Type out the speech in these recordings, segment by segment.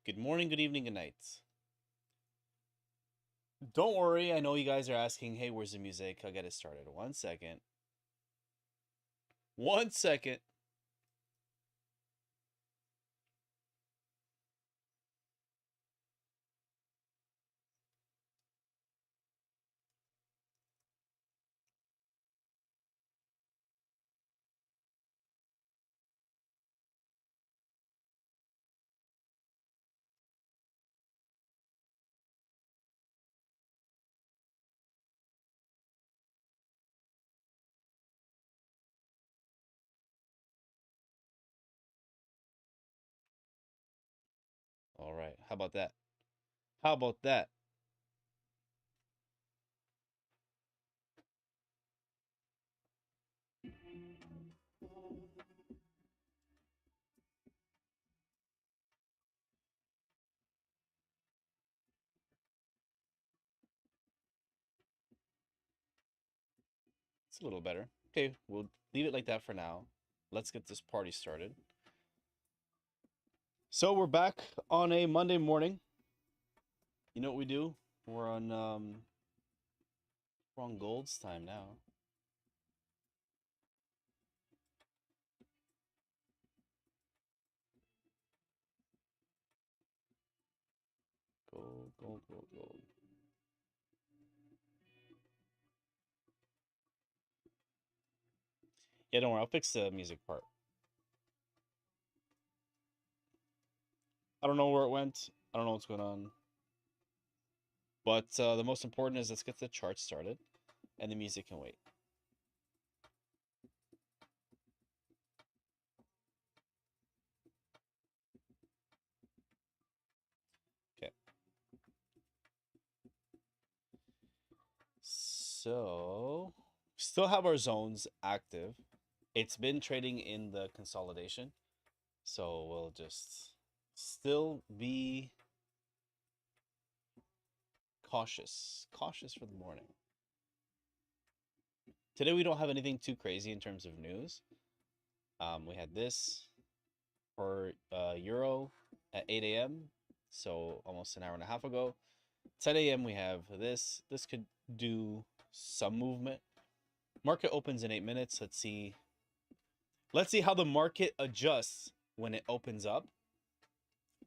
Good morning, good evening, good night. Don't worry, I know you guys are asking, hey, where's the music? I'll get it started. 1 second. 1 second. All right, how about that? How about that? It's a little better. Okay, we'll leave it like that for now. Let's get this party started. So we're back on a Monday morning. You know what we do? We're on Gold's time now. Gold, gold, gold, gold. Yeah, don't worry, I'll fix the music part. I don't know where it went. I don't know what's going on. But the most important is let's get the chart started, and the music can wait. Okay. So, still have our zones active. It's been trading in the consolidation. So we'll just still be cautious. Cautious for the morning. Today we don't have anything too crazy in terms of news. We had this for Euro at 8 a.m. So almost an hour and a half ago. 10 a.m. we have this. This could do some movement. Market opens in 8 minutes. Let's see. Let's see how the market adjusts when it opens up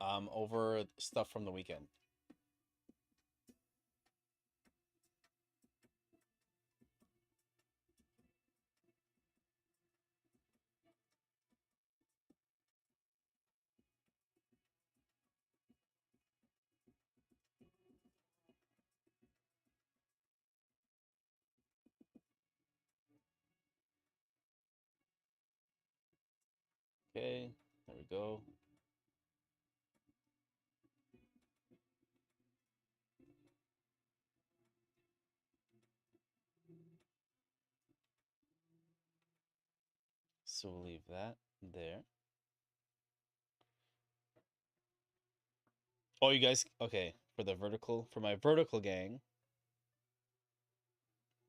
over stuff from the weekend. Okay, there we go. So we'll leave that there. Oh, you guys, okay, for my vertical gang,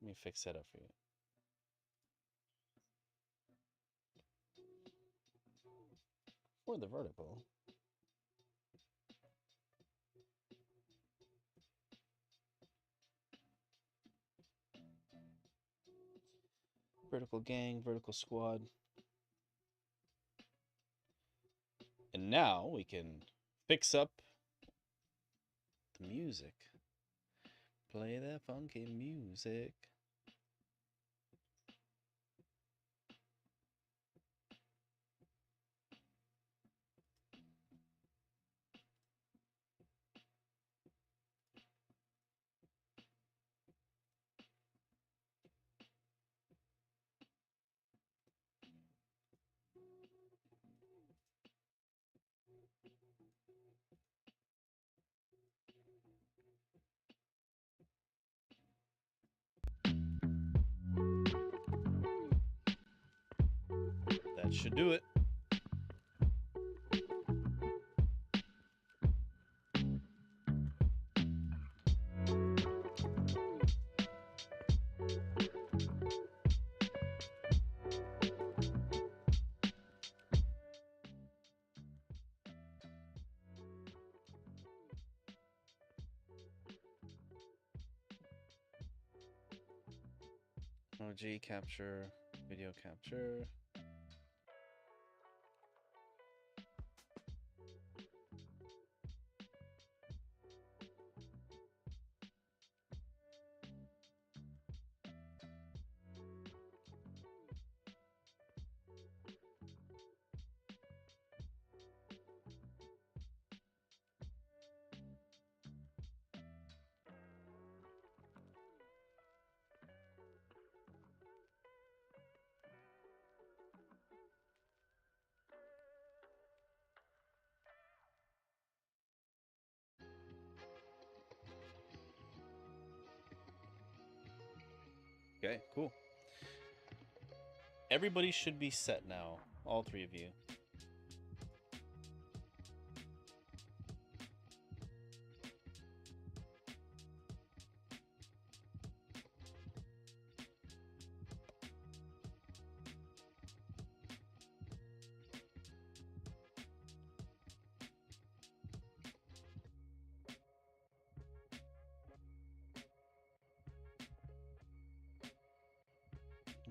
let me fix that up for you. For the vertical. Vertical gang, vertical squad. And now we can fix up the music. Play that funky music. That should do it. OG capture, video capture. Okay, cool. Everybody should be set now. All three of you.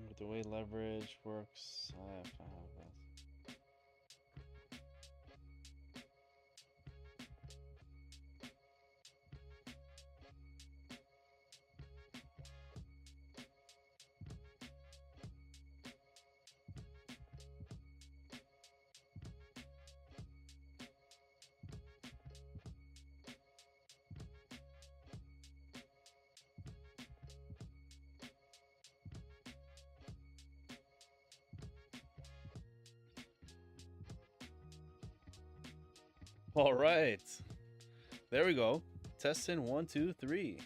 With the way leverage works, I have to have that. All right. There we go. Testing 1, 2, 3.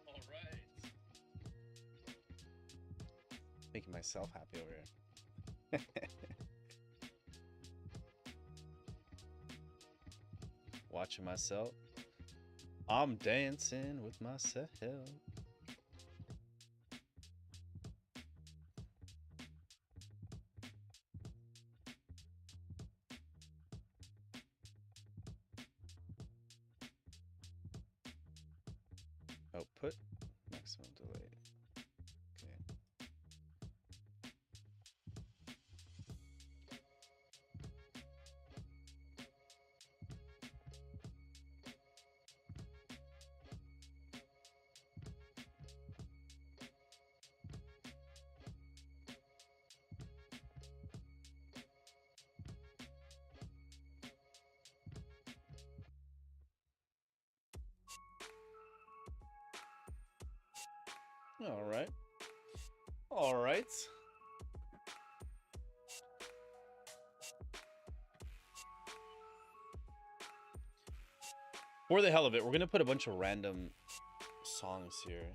All right. Making myself happy over here. Watching myself. I'm dancing with myself. Output, maximum delay. Okay. All right. All right. For the hell of it, we're gonna put a bunch of random songs here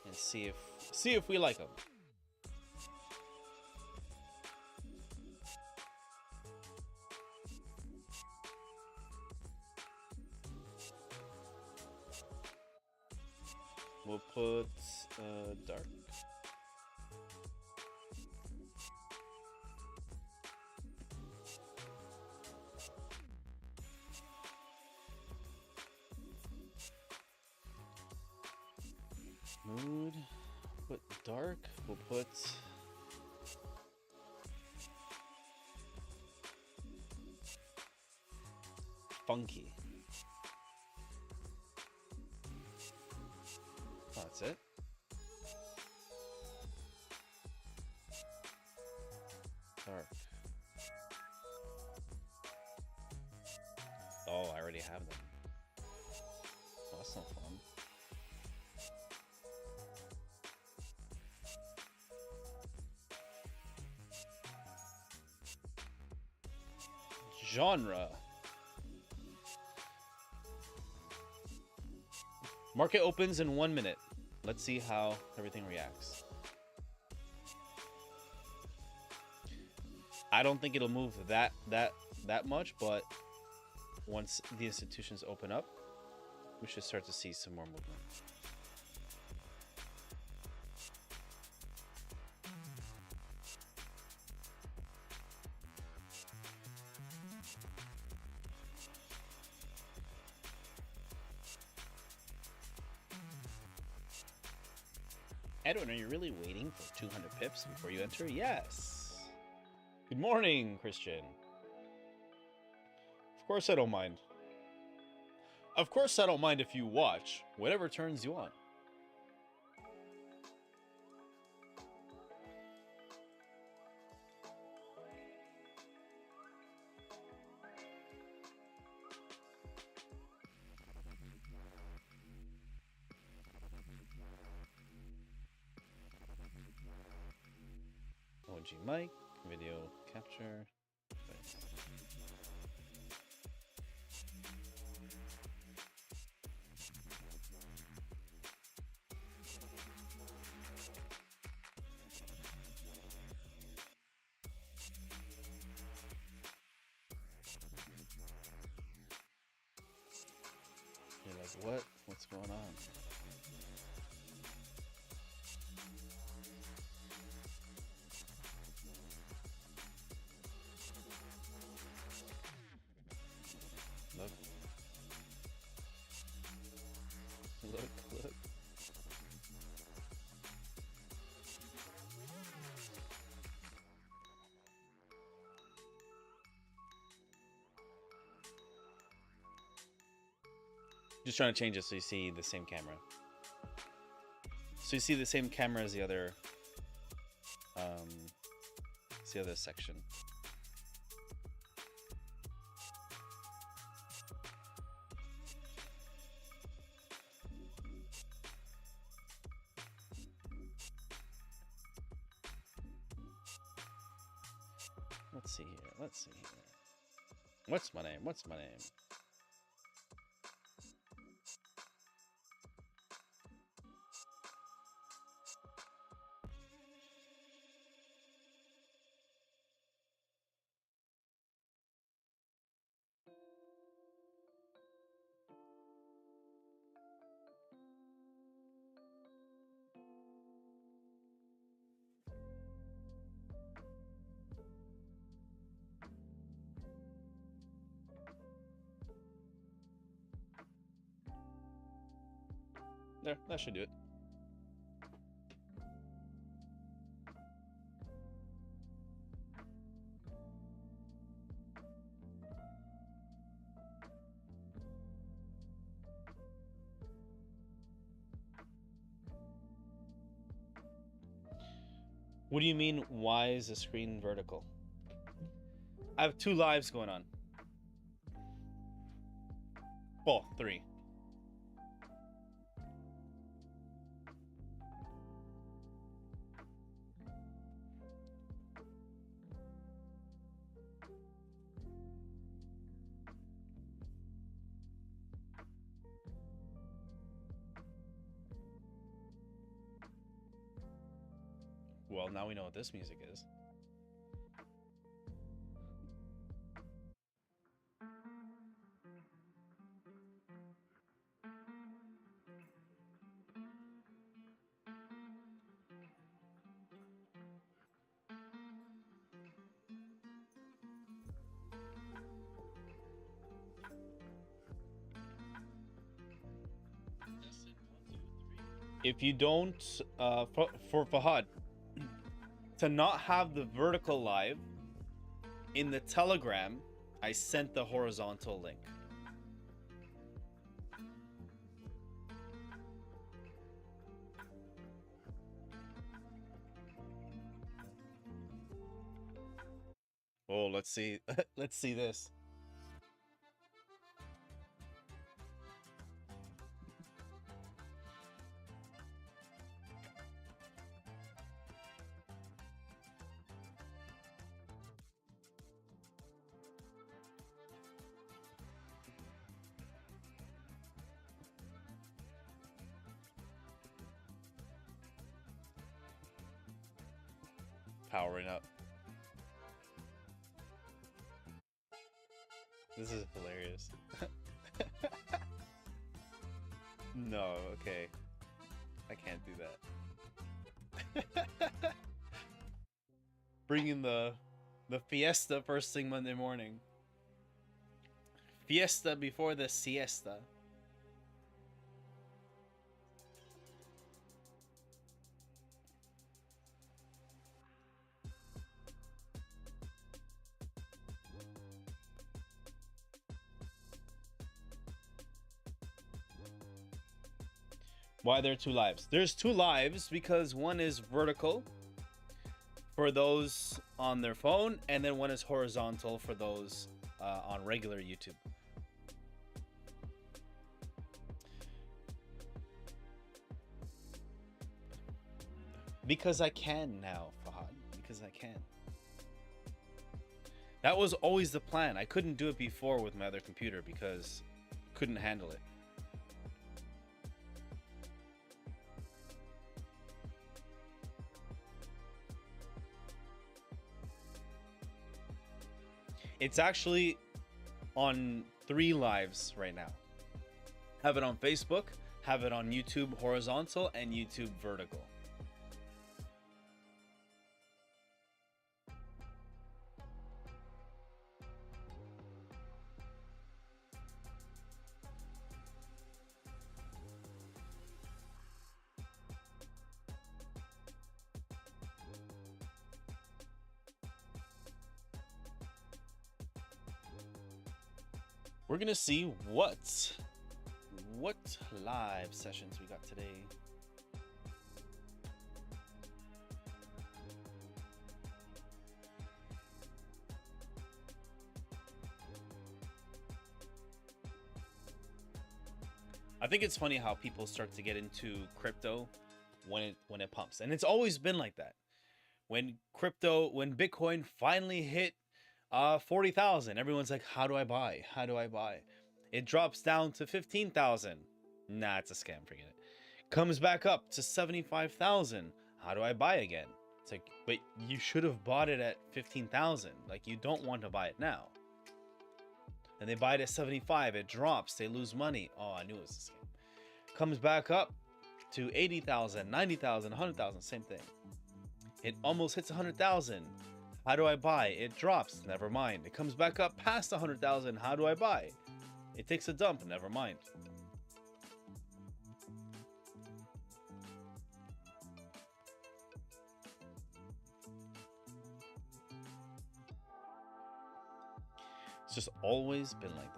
and see if we like them. We'll put dark. Mood. Put dark. We'll put funky. That's it. Dark. Oh, I already have them. Oh, that's not fun. Genre. Market opens in 1 minute. Let's see how everything reacts. I don't think it'll move that much, but once the institutions open up, we should start to see some more movement. Edwin, are you really waiting for 200 pips before you enter? Yes. Good morning, Christian. Of course I don't mind. Of course I don't mind if you watch whatever turns you on. OG mic, video capture. You're like, what? What's going on? Look. Look. Just trying to change it so you see the same camera. So you see the same camera as the other, it's the other section. Let's see here. What's my name? There, that should do it. What do you mean, why is the screen vertical? I have 2 lives going on. Well, 3. Well, now we know what this music is. If you don't, for Fahad, to not have the vertical live, in the Telegram, I sent the horizontal link. Oh, let's see. Let's see this. Powering up. This is hilarious. No, okay. I can't do that. Bringing the fiesta first thing Monday morning. Fiesta before the siesta. Why are there two lives? There's two lives because one is vertical for those on their phone, and then one is horizontal for those on regular YouTube. Because I can now, Fahad. Because I can. That was always the plan. I couldn't do it before with my other computer because I couldn't handle it. It's actually on 3 lives right now. Have it on Facebook, have it on YouTube horizontal, and YouTube vertical. We're gonna see what live sessions we got today. I think it's funny how people start to get into crypto when it pumps, and it's always been like that. When Bitcoin finally hit 40,000, everyone's like, how do I buy? How do I buy? It drops down to 15,000. Nah, it's a scam, forget it. Comes back up to 75,000. How do I buy again? It's like, but you should have bought it at 15,000. Like, you don't want to buy it now. And they buy it at 75, it drops, they lose money. Oh, I knew it was a scam. Comes back up to 80,000, 90,000, 100,000, same thing. It almost hits 100,000. How do I buy? It drops, never mind. It comes back up past 100,000. How do I buy? It takes a dump, never mind. It's just always been like that.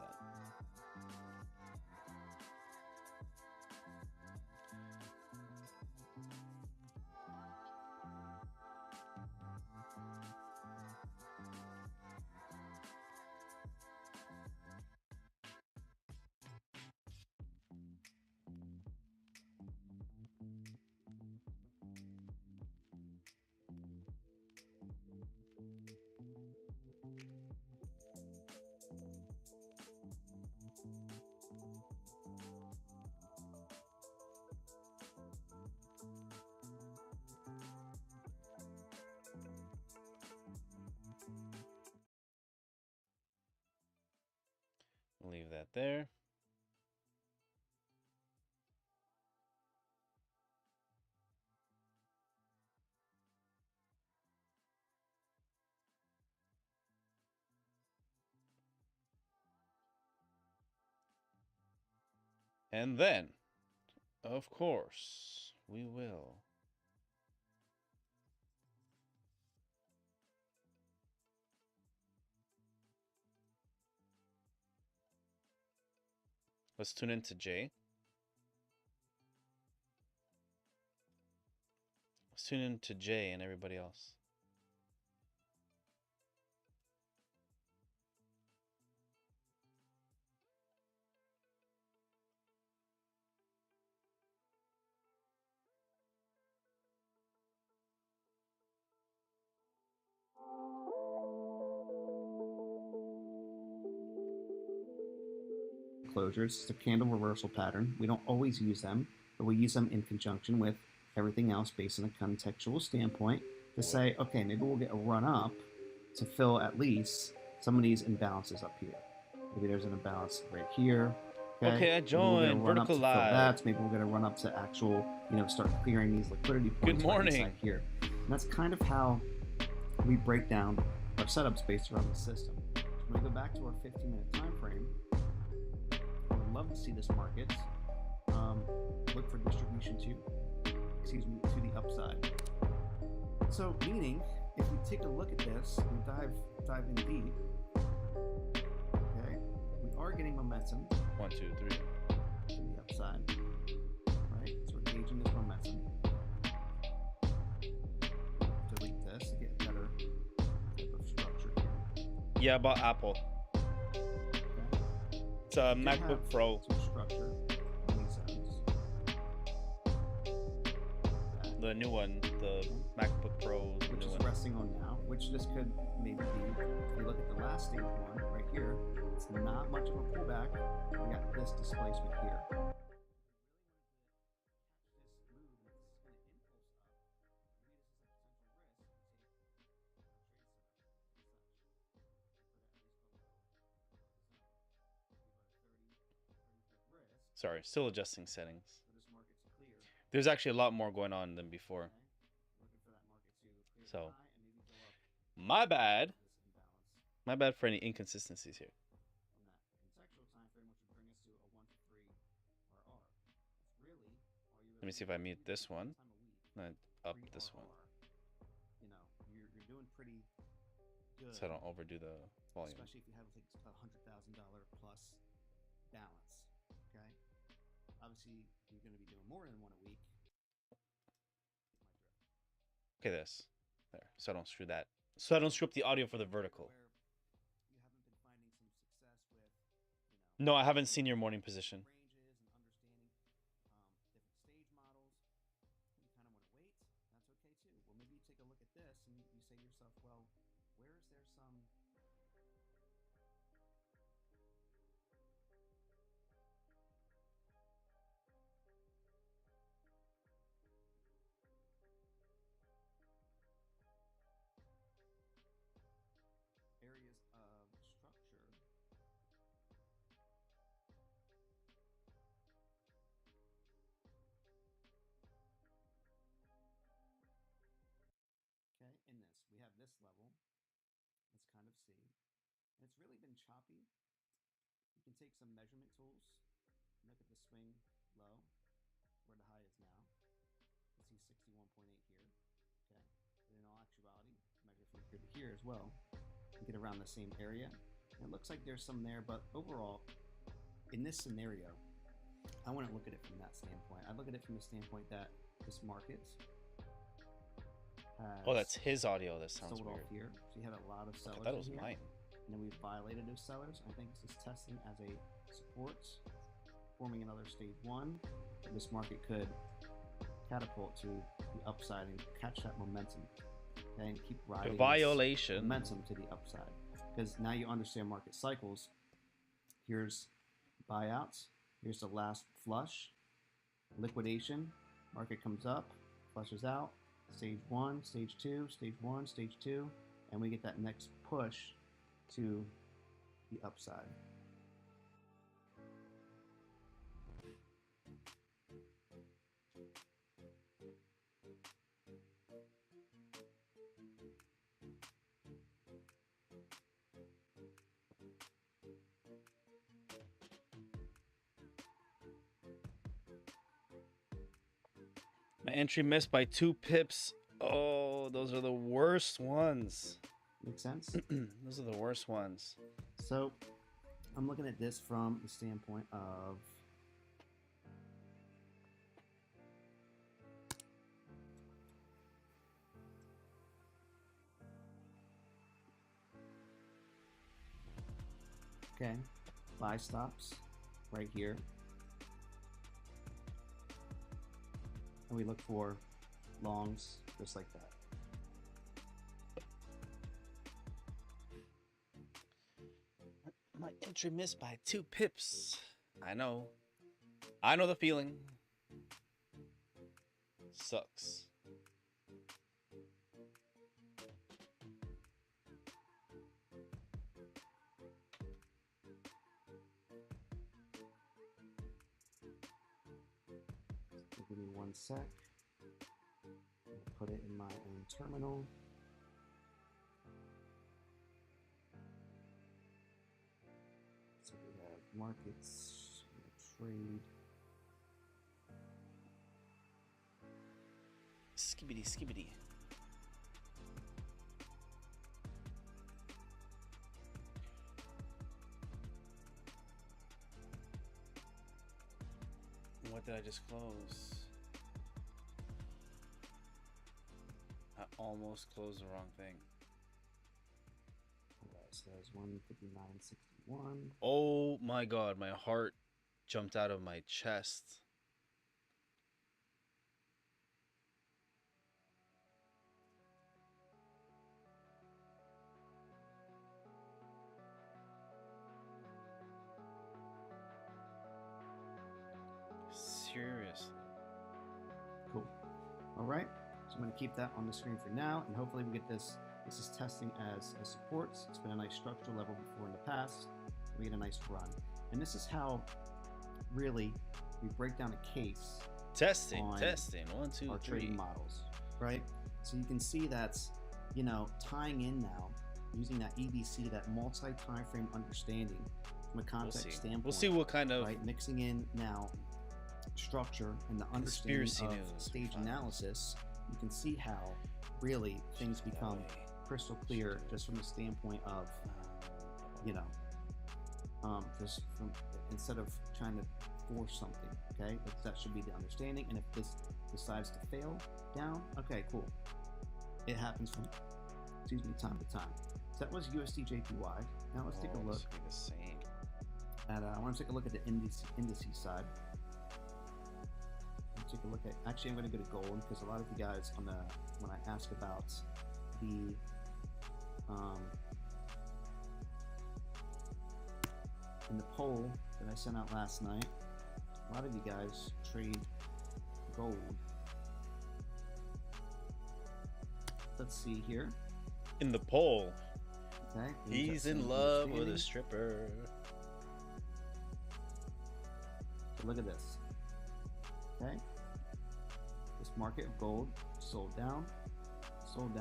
Leave that there. And then, of course, we will. Let's tune into Jay. Let's tune into Jay and everybody else. Closures. It's a candle reversal pattern. We don't always use them, but we use them in conjunction with everything else based on a contextual standpoint to say, okay, maybe we'll get a run up to fill at least some of these imbalances up here. Maybe there's an imbalance right here. Okay, I joined Vertical Live. So maybe we're going to run up to actual, start clearing these liquidity points. Good morning. Right here. And that's kind of how we break down our setups based around the system. So when we go back to our 15-minute time frame, I would love to see this market look for distribution to the upside. So meaning, if we take a look at this and dive in deep, okay, we are getting momentum. 1, 2, 3. To the upside, right? So we're Yeah, I bought Apple. It's a MacBook Pro. Some structure in these zones. The new one, the MacBook Pro, Which new is one. resting on now, which this could maybe be. If you look at the last stage one right here, it's not much of a pullback. We got this displacement here. Sorry, still adjusting settings. So this market's clear. There's actually a lot more going on than before. Okay. Looking for that market to clear So, high and maybe go up. my bad. This imbalance. My bad for any inconsistencies here. On that contextual time frame, which would bring us to a 1 to 3 RR. It's really all you. Let me see if I mute this one. And up this one. You know, you're doing pretty good. So I don't overdo the volume. Especially if you have like $100,000 plus balance. Okay. Obviously, you're going to be doing more than one a week. Okay, this. There. So I don't screw that. So I don't screw up the audio for the vertical. Where you haven't been finding some success with, you No, know, I haven't seen your morning position. ranges and understanding different stage models. You kind of want to wait. That's okay too. Well, maybe you take a look at this and you say to yourself, well, where is there some areas of structure okay in this we have this level. Let's kind of see, and it's really been choppy. You can take some measurement tools, look at the swing low where the high is now. You see 61.8 here. Okay, but in all actuality, measure from here to here as well. You get around the same area. And it looks like there's some there, but overall, in this scenario, I wouldn't look at it from that standpoint. I look at it from the standpoint that this market has Oh, that's his audio. That sounds sold weird. off here. So you had a lot of sellers. Okay, that was in here, mine. and then we violated those sellers. I think this is testing as a support, forming another stage one. This market could catapult to the upside and catch that momentum. Okay, and keep riding Violation. momentum to the upside. Because now you understand market cycles. Here's buyouts. Here's the last flush. Liquidation. Market comes up, flushes out. Stage one, stage two, stage one, stage two. And we get that next push to the upside. My entry missed by 2 pips. Oh, those are the worst ones. Make sense? Those are the worst ones. So I'm looking at this from the standpoint of okay, buy stops right here. And we look for longs just like that. My entry missed by 2 pips. I know. I know the feeling. Sucks. Give me 1 sec. I'll put it in my own terminal. So we have markets, trade. Skibbity, skibbity. What did I just close? I almost closed the wrong thing. Right. says 159.61. Oh my god, my heart jumped out of my chest. Seriously. Cool. All right. So I'm going to keep that on the screen for now, and hopefully we get this. This is testing as supports. It's been a nice structural level before in the past. We get a nice run. And this is how really we break down a case. Testing. 1, 2, our 3. trading models, right? So you can see that's, you know, tying in now, using that EBC, that multi-time frame understanding from a context standpoint. We'll see what kind of mixing in now structure and the understanding of stage analysis. You can see how really things become crystal clear just from the standpoint of, you know, just from instead of trying to force something. Okay, that should be the understanding. And if this decides to fail down, okay, cool. It happens from, time to time. So that was USD JPY. Now let's take a look at. I want to take a look at the indices side. Let's take a look at. Actually, I'm going to go to gold because a lot of you guys on the when I ask about the in the poll that I sent out last night, a lot of you guys trade gold. Let's see here. In the poll. Okay. He's in love with a stripper. So look at this. Okay. This market of gold sold down, and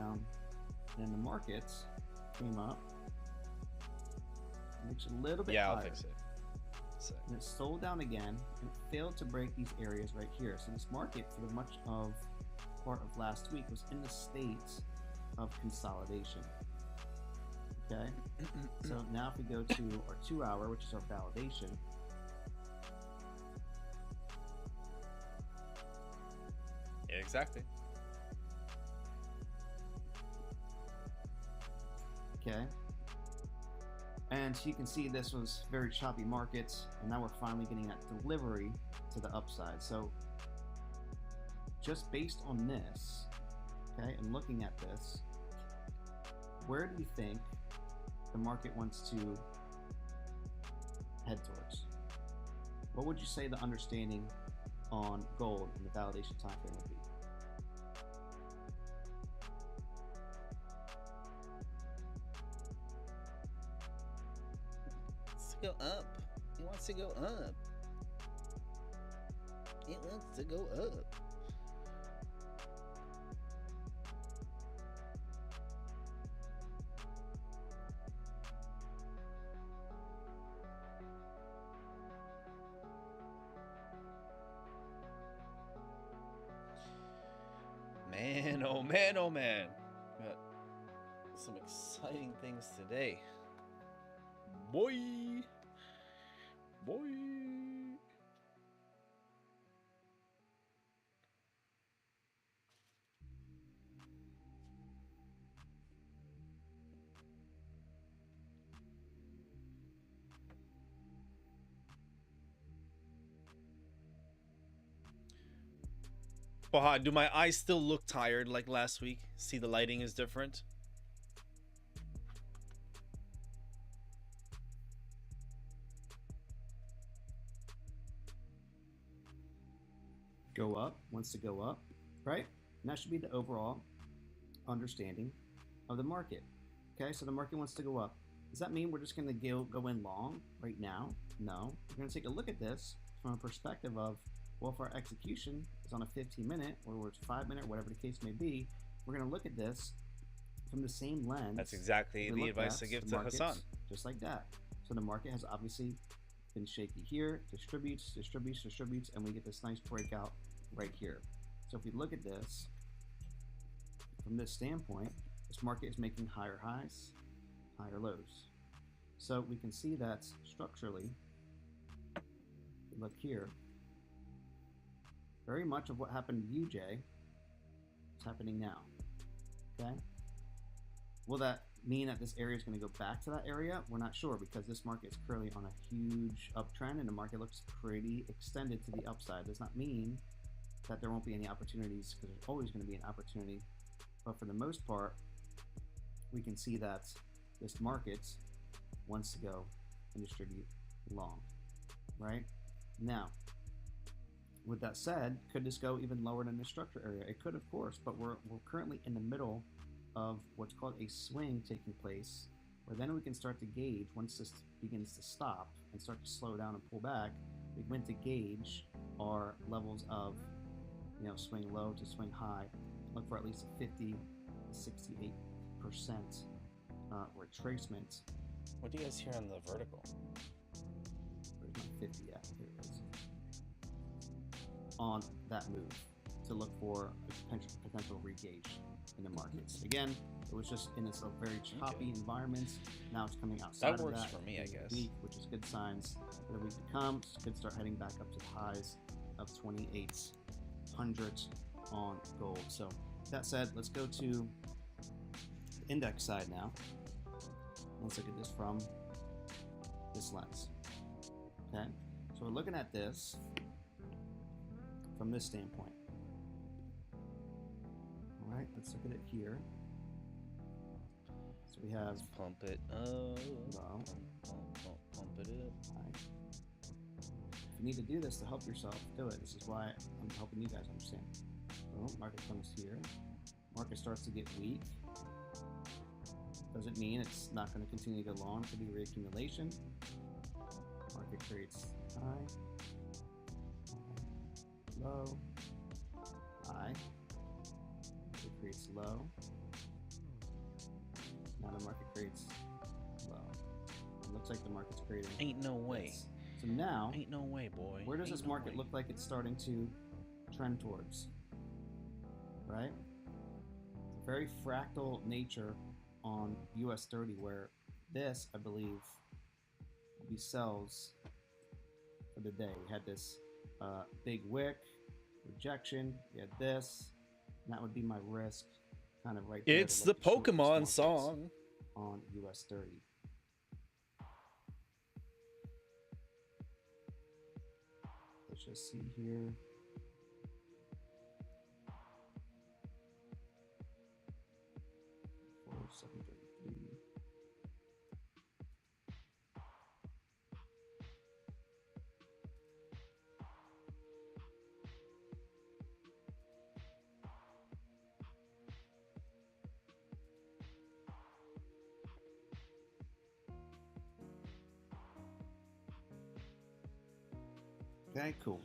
then the markets came up. Makes a little bit higher. I'll fix it. And it sold down again and it failed to break these areas right here. So this market for the much of part of last week was in the state of consolidation. Okay. So now if we go to our 2 hour, which is our validation. Yeah, exactly. Okay. And you can see this was very choppy markets, and now we're finally getting that delivery to the upside. So just based on this, okay, and looking at this, where do you think the market wants to head towards? What would you say the understanding on gold and the validation time frame would be? Go up. He wants to go up. He wants to go up. Man, oh man, oh man. Got some exciting things today. Boy. Baha, do my eyes still look tired like last week? See, the lighting is different. Go up, wants to go up, right? And that should be the overall understanding of the market. Okay, so the market wants to go up. Does that mean we're just going to go in long right now? No. We're going to take a look at this from a perspective of, well, if our execution is on a 15-minute or it's 5-minute, whatever the case may be, we're going to look at this from the same lens. That's exactly the advice I give to Hassan. Just like that. So the market has obviously been shaky here, distributes, and we get this nice breakout right here. So if we look at this from this standpoint, this market is making higher highs, higher lows. So we can see that structurally, look here, very much of what happened to UJ is happening now. Okay. Will that mean that this area is going to go back to that area? We're not sure, because this market is currently on a huge uptrend and the market looks pretty extended to the upside. Does not mean that there won't be any opportunities, because there's always going to be an opportunity. But for the most part, we can see that this market wants to go and distribute long, right? Now, with that said, could this go even lower than the structure area? It could, of course, but we're currently in the middle of what's called a swing taking place, where then we can start to gauge, once this begins to stop and start to slow down and pull back, we begin to gauge our levels of, you know, swing low to swing high. Look for at least a 50 to 68% retracement. What do you guys hear on the vertical? Where's my 50 at? Here it is. On that move to look for a potential re-gauge in the markets. Again, it was just in this very choppy environment. Now it's coming outside that works of that for me, I guess. week, which is good signs for the week to come. So could start heading back up to the highs of 2,800 on gold. So that said, let's go to the index side now. Let's look at this from this lens. Okay, so we're looking at this from this standpoint. All right, let's look at it here. So we have Let's pump it up. low. Pump it up. High. If you need to do this to help yourself, do it. This is why I'm helping you guys understand. So market comes here. Market starts to get weak. Doesn't mean it's not going to continue to go long. It could be reaccumulation. Market creates high, low, high. It creates low. Now the market creates low. It looks like the market's creating. Ain't no way. This. So now, Ain't no way, boy. where does Ain't this no market way. look like it's starting to trend towards? Right? Very fractal nature on US 30, where this, I believe, will be sells for the day. We had this big wick, rejection, we had this, and that would be my risk kind of right there. It's the Pokemon song on US 30. Let's just see here. Okay, cool.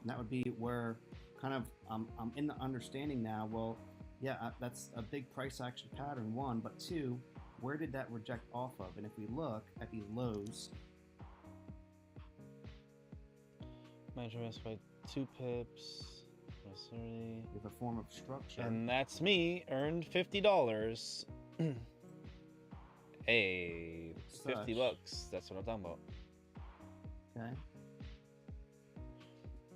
And that would be where kind of I'm in the understanding now. Well, yeah, that's a big price action pattern, one, but two, where did that reject off of? And if we look at these lows, measurements by 2 pips. we have a form of structure. And that's me earned $50. Hey, Such. $50. That's what I'm talking about. Okay.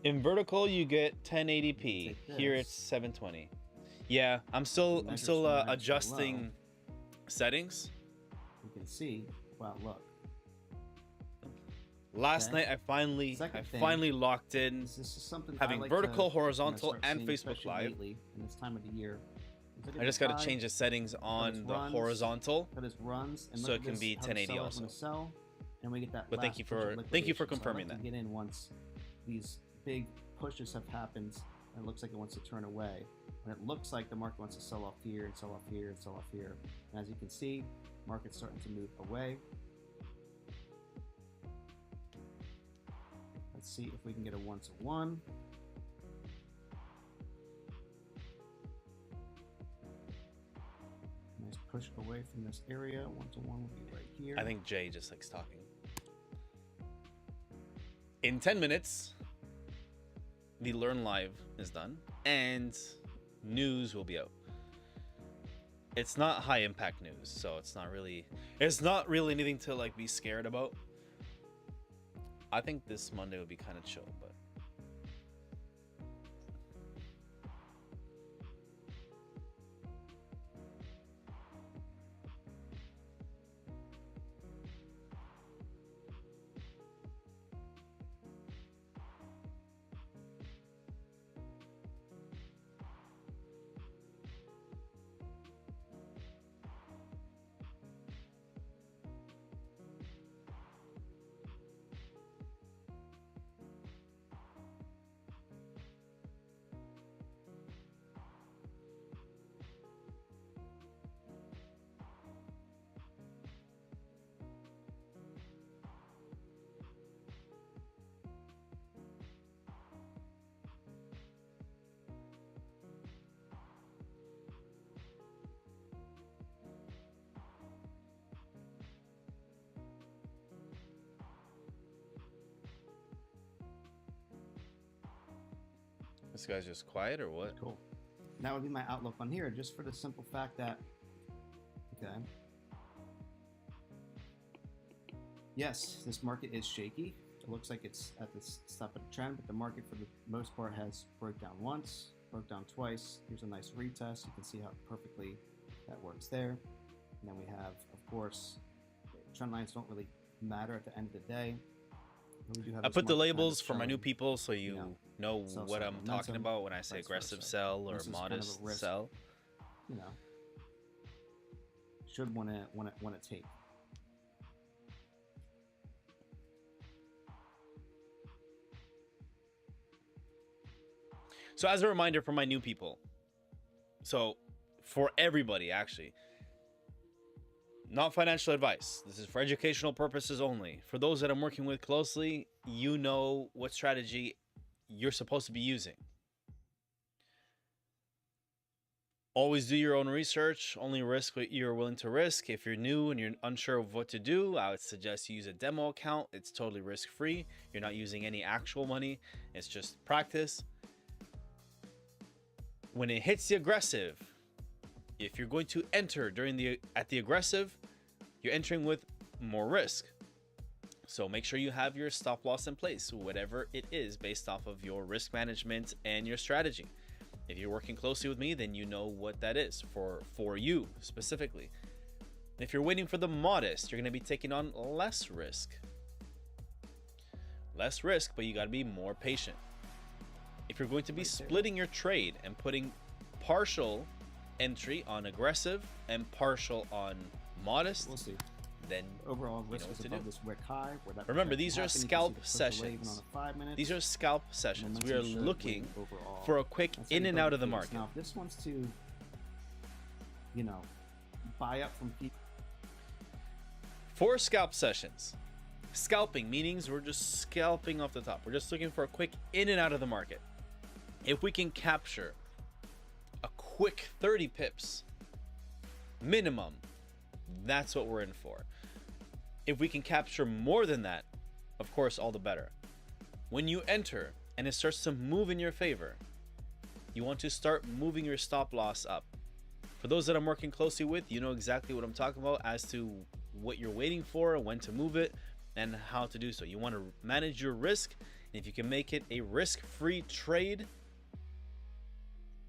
In vertical, you get 1080p. Take Here this. it's 720. Yeah, I'm still Measures from max to adjusting low. settings. You can see, wow, look. Last Okay. night I finally Second thing, finally locked in This is something I having like vertical, to, horizontal, start and seeing, Facebook especially Live. lately in this time of the year. Look at I just this got to high, change the settings on this the runs, horizontal. Look at this runs, and so look it at can this, be how the 1080 seller's also. gonna sell, and we get that. But thank you for confirming So I like to get in once these big pushes have happened, and it looks like it wants to turn away. And it looks like the market wants to sell off here and sell off here and sell off here. And as you can see, market's starting to move away. Let's see if we can get a 1-to-1. Nice push away from this area. 1-to-1 will be right here. I think Jay just likes talking. In 10 minutes, the Learn Live is done, and news will be out. It's not high impact news, so it's not really anything to like be scared about. I think this Monday would be kind of chill, but This guy's just quiet or what? Cool. And that would be my outlook on here, just for the simple fact that, okay, yes, this market is shaky. It looks like it's at the top of the trend, but the market for the most part has broke down once, broke down twice. Here's a nice retest. You can see how perfectly that works there. And then we have, of course, trend lines don't really matter at the end of the day. I put the labels for my new people so you know what I'm talking about when I say aggressive sell or modest sell. You know, should want to take. So as a reminder for my new people, so for everybody actually, not financial advice. This is for educational purposes only. For those that I'm working with closely, you know what strategy you're supposed to be using. Always do your own research. Only risk what you're willing to risk. If you're new and you're unsure of what to do, I would suggest you use a demo account. It's totally risk-free. You're not using any actual money. It's just practice. When it hits the aggressive, if you're going to enter at the aggressive, you're entering with more risk. So make sure you have your stop loss in place, whatever it is, based off of your risk management and your strategy. If you're working closely with me, then you know what that is for you specifically. If you're waiting for the modest, you're going to be taking on less risk. Less risk, but you got to be more patient. If you're going to be splitting your trade and putting partial entry on aggressive and partial on modest, we'll see. Then overall risk is above this wick high. Remember, these are scalp sessions. These are scalp sessions. We are looking for a quick in and out of the market. Now, if this wants to, you know, buy up from people. For scalp sessions, scalping meanings we're just scalping off the top. We're just looking for a quick in and out of the market. If we can capture a quick 30 pips minimum, that's what we're in for. If we can capture more than that, of course, all the better. When you enter and it starts to move in your favor, you want to start moving your stop loss up. For those that I'm working closely with, you know exactly what I'm talking about as to what you're waiting for, when to move it, and how to do so. You want to manage your risk, and if you can make it a risk-free trade,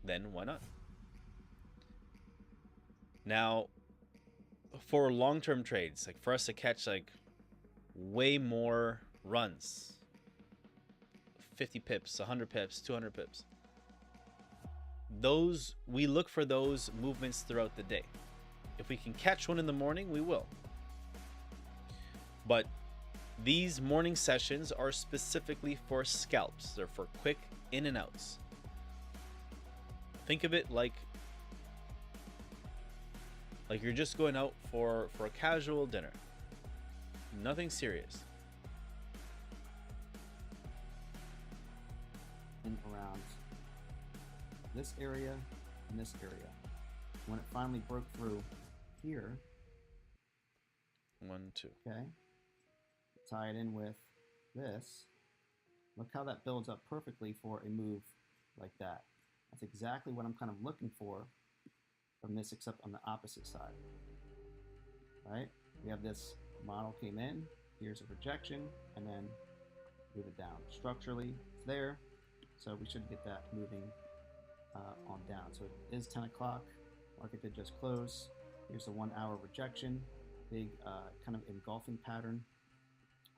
then why not? Now, for long-term trades, like for us to catch like way more runs, 50 pips, 100 pips, 200 pips, those, we look for those movements throughout the day. If we can catch one in the morning, we will. But these morning sessions are specifically for scalps. They're for quick in and outs. Think of it like you're just going out for a casual dinner. Nothing serious. In around this area and this area. When it finally broke through here. 1, 2. Okay. Tie it in with this. Look how that builds up perfectly for a move like that. That's exactly what I'm kind of looking for from this, except on the opposite side. Right? We have this model came in, here's a rejection, and then move it down. Structurally, it's there, so we should get that moving on down. So it is 10 o'clock, market did just close. Here's a 1 hour rejection, big kind of engulfing pattern.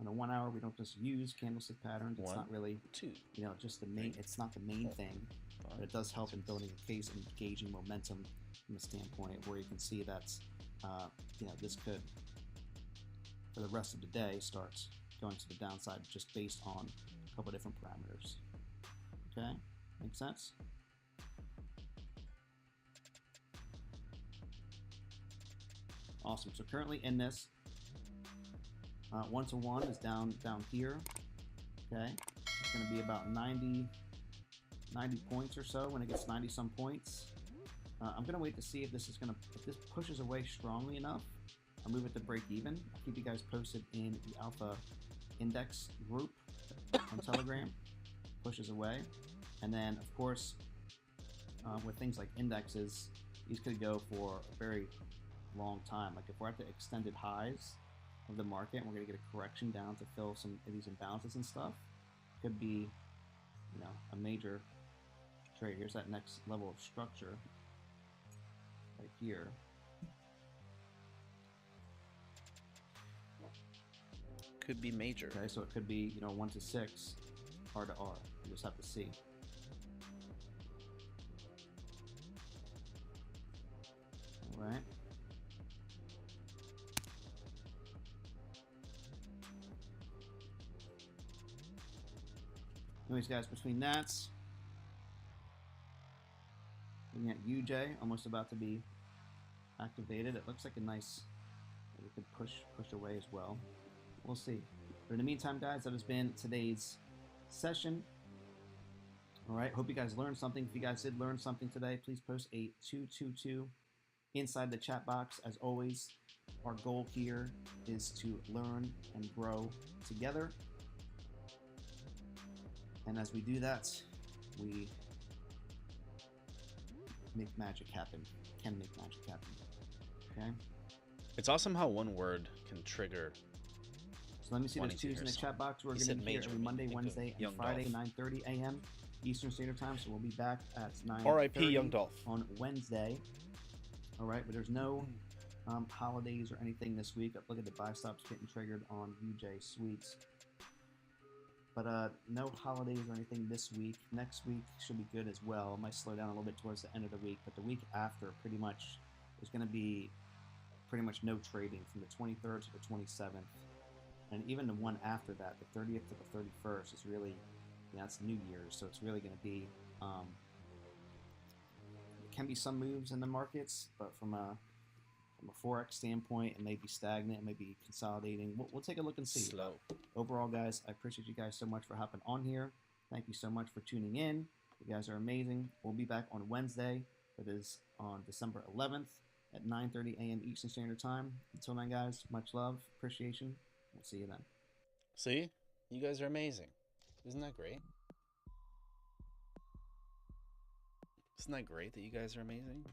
On a 1 hour, we don't just use candlestick patterns. It's not really, you know, just the main, it's not the main thing, but it does help in building a case and gauging momentum from a standpoint where you can see that's, you know, this could, for the rest of the day, starts going to the downside just based on a couple of different parameters. Okay, make sense? Awesome. So currently in this, 1-to-1 is down here. Okay, it's going to be about 90 points or so. When it gets 90 some points, I'm going to wait to see if this is going to, if this pushes away strongly enough, I'll move it to break even. I'll keep you guys posted in the Alpha Index group on Telegram. Pushes away. And then, of course, with things like indexes, these could go for a very long time. Like if we're at the extended highs of the market and we're going to get a correction down to fill some of these imbalances and stuff, could be, you know, a major trade. Here's that next level of structure right here. Could be major. Okay, so it could be, you know, 1 to 6, R to R. You just have to see. All right. Anyways, guys, between that, looking at UJ, almost about to be activated. It looks like a nice, we could push away as well. We'll see. But in the meantime, guys, that has been today's session. All right, hope you guys learned something. If you guys did learn something today, please post a 222 inside the chat box. As always, our goal here is to learn and grow together. And as we do that, we make magic happen. Can make magic happen. Okay? It's awesome how one word can trigger. So let me see those twos in the chat box. We're going to be here every Monday, Wednesday, and Friday, 9:30 a.m. Eastern Standard Time. So we'll be back at 9:30 R.I.P. Young Dolph on Wednesday. All right, but there's no holidays or anything this week. Look at the buy stops getting triggered on UJ Sweets. But no holidays or anything this week. Next week should be good as well. It might slow down a little bit towards the end of the week, but the week after, pretty much, there's going to be pretty much no trading from the 23rd to the 27th. And even the one after that, the 30th to the 31st, is really, it's New Year's, so it's really going to be, it can be some moves in the markets, but from a Forex standpoint, it may be stagnant, it may be consolidating. We'll take a look and see. slow. Overall, guys, I appreciate you guys so much for hopping on here. Thank you so much for tuning in. You guys are amazing. We'll be back on Wednesday. It is on December 11th at 9:30 a.m. Eastern Standard Time. Until then, guys, much love, appreciation. We'll see you then. See? You guys are amazing. Isn't that great? Isn't that great that you guys are amazing?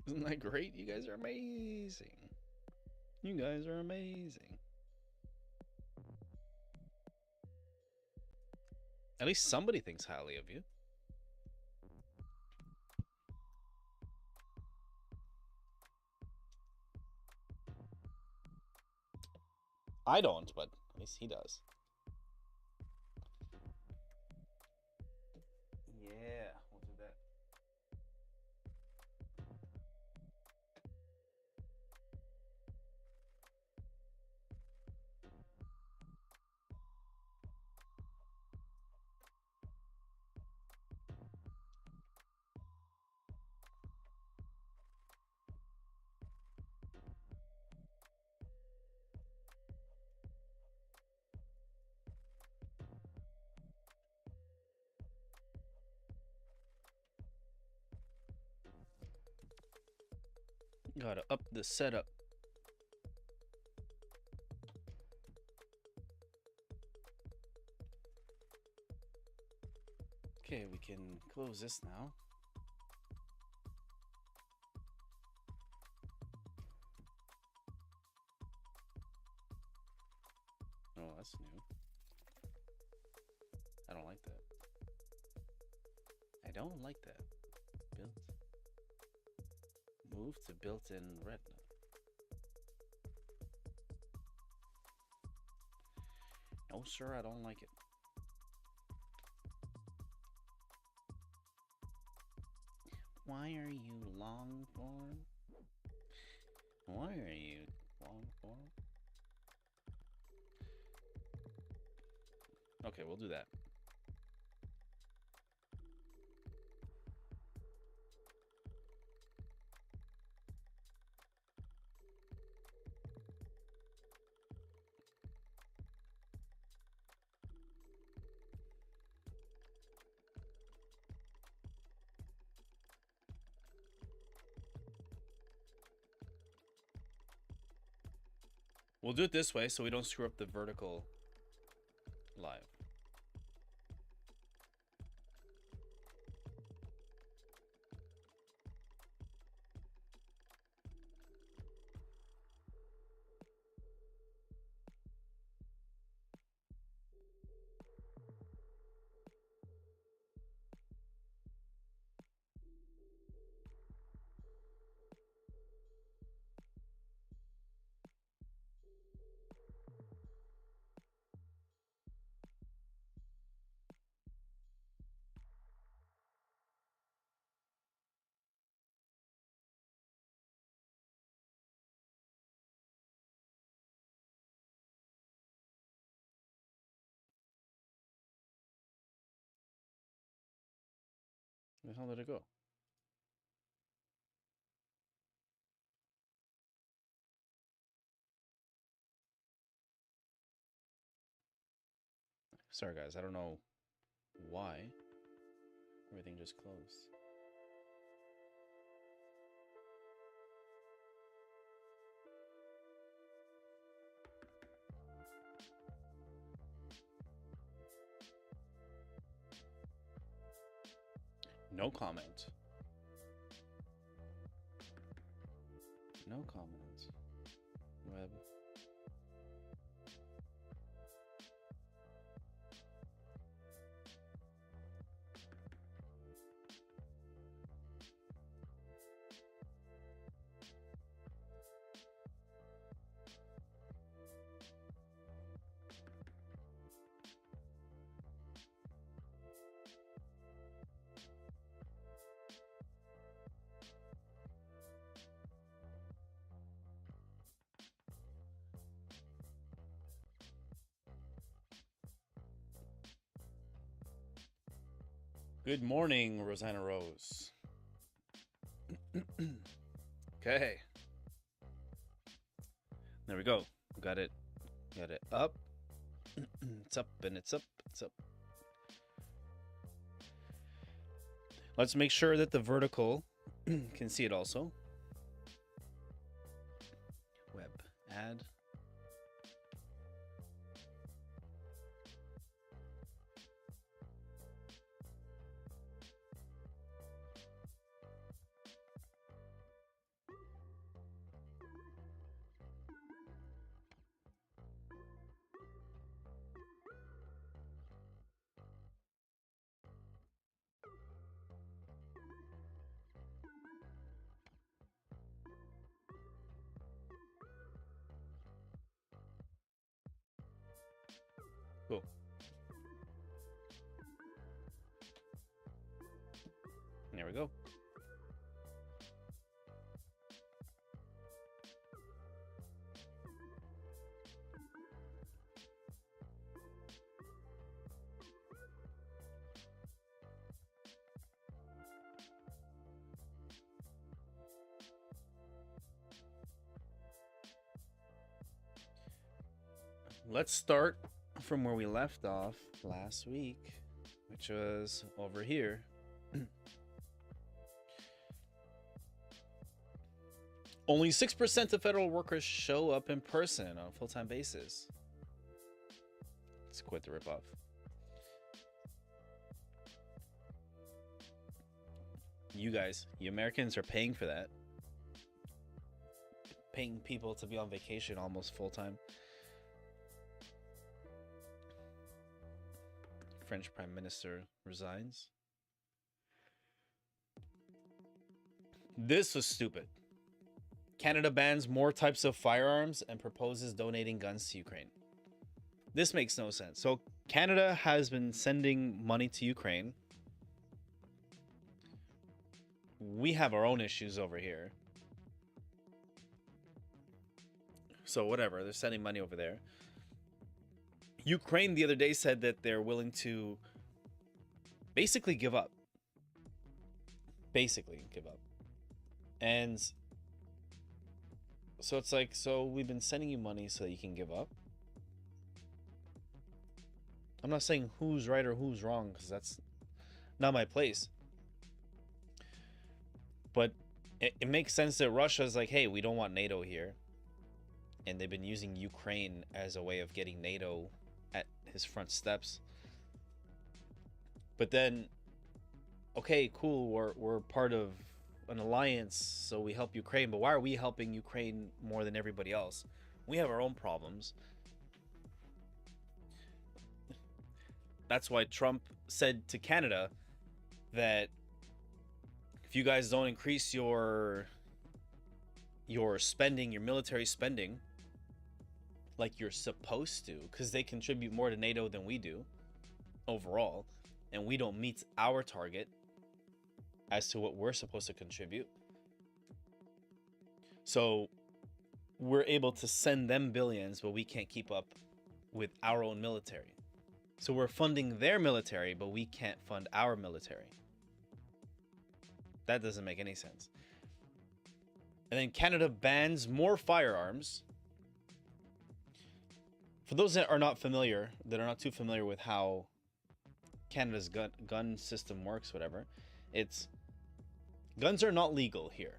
Isn't that great? You guys are amazing. You guys are amazing. At least somebody thinks highly of you. I don't, but at least he does. Yeah, we'll do that. Gotta up the setup. Okay, we can close this now. Oh, that's new. I don't like that. I don't like that. Built. Move to built-in retina. No, sir, I don't like it. Why are you long form? Why are you long form? Okay, we'll do that. We'll We'll do it this way so we don't screw up the vertical live. Where the hell did it go? Sorry guys, I don't know why everything just closed. No comment. No comment. Web. Good morning, Rosanna Rose. Okay. There we go. Got it. Got it up. It's up and it's up. It's up. Let's make sure that the vertical can see it also. Web add. Cool. There we go. Let's start from where we left off last week, which was over here. Only 6% of federal workers show up in person on a full-time basis. Let's quit the ripoff. You guys, you Americans are paying for that. Paying people to be on vacation almost full-time. French Prime Minister resigns. This was stupid. Canada bans more types of firearms and proposes donating guns to Ukraine. This makes no sense. So Canada has been sending money to Ukraine. We have our own issues over here. So whatever, they're sending money over there. Ukraine the other day said that they're willing to basically give up. And so it's like, so we've been sending you money so that you can give up. I'm not saying who's right or who's wrong, because that's not my place. But it makes sense that Russia's like, hey, we don't want NATO here. and they've been using Ukraine as a way of getting NATO at his front steps. But then, okay, cool, we're part of an alliance, so we help Ukraine, but why are we helping Ukraine more than everybody else? We have our own problems. That's why Trump said to Canada that if you guys don't increase your spending, your military spending, like you're supposed to, because they contribute more to NATO than we do overall, and we don't meet our target as to what we're supposed to contribute. So we're able to send them billions, but we can't keep up with our own military. So we're funding their military, but we can't fund our military. That doesn't make any sense. And then Canada bans more firearms. For those that are not too familiar with how Canada's gun system works, whatever, it's guns are not legal here.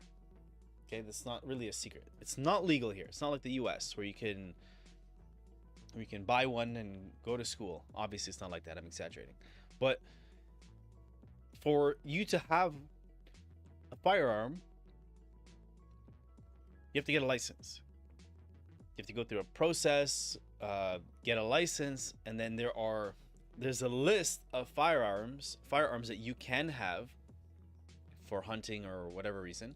Okay, that's not really a secret. It's not legal here. It's not like the US where you can buy one and go to school. Obviously, it's not like that. I'm exaggerating. But for you to have a firearm, you have to get a license. You have to go through a process, get a license, and then there's a list of firearms that you can have for hunting or whatever reason.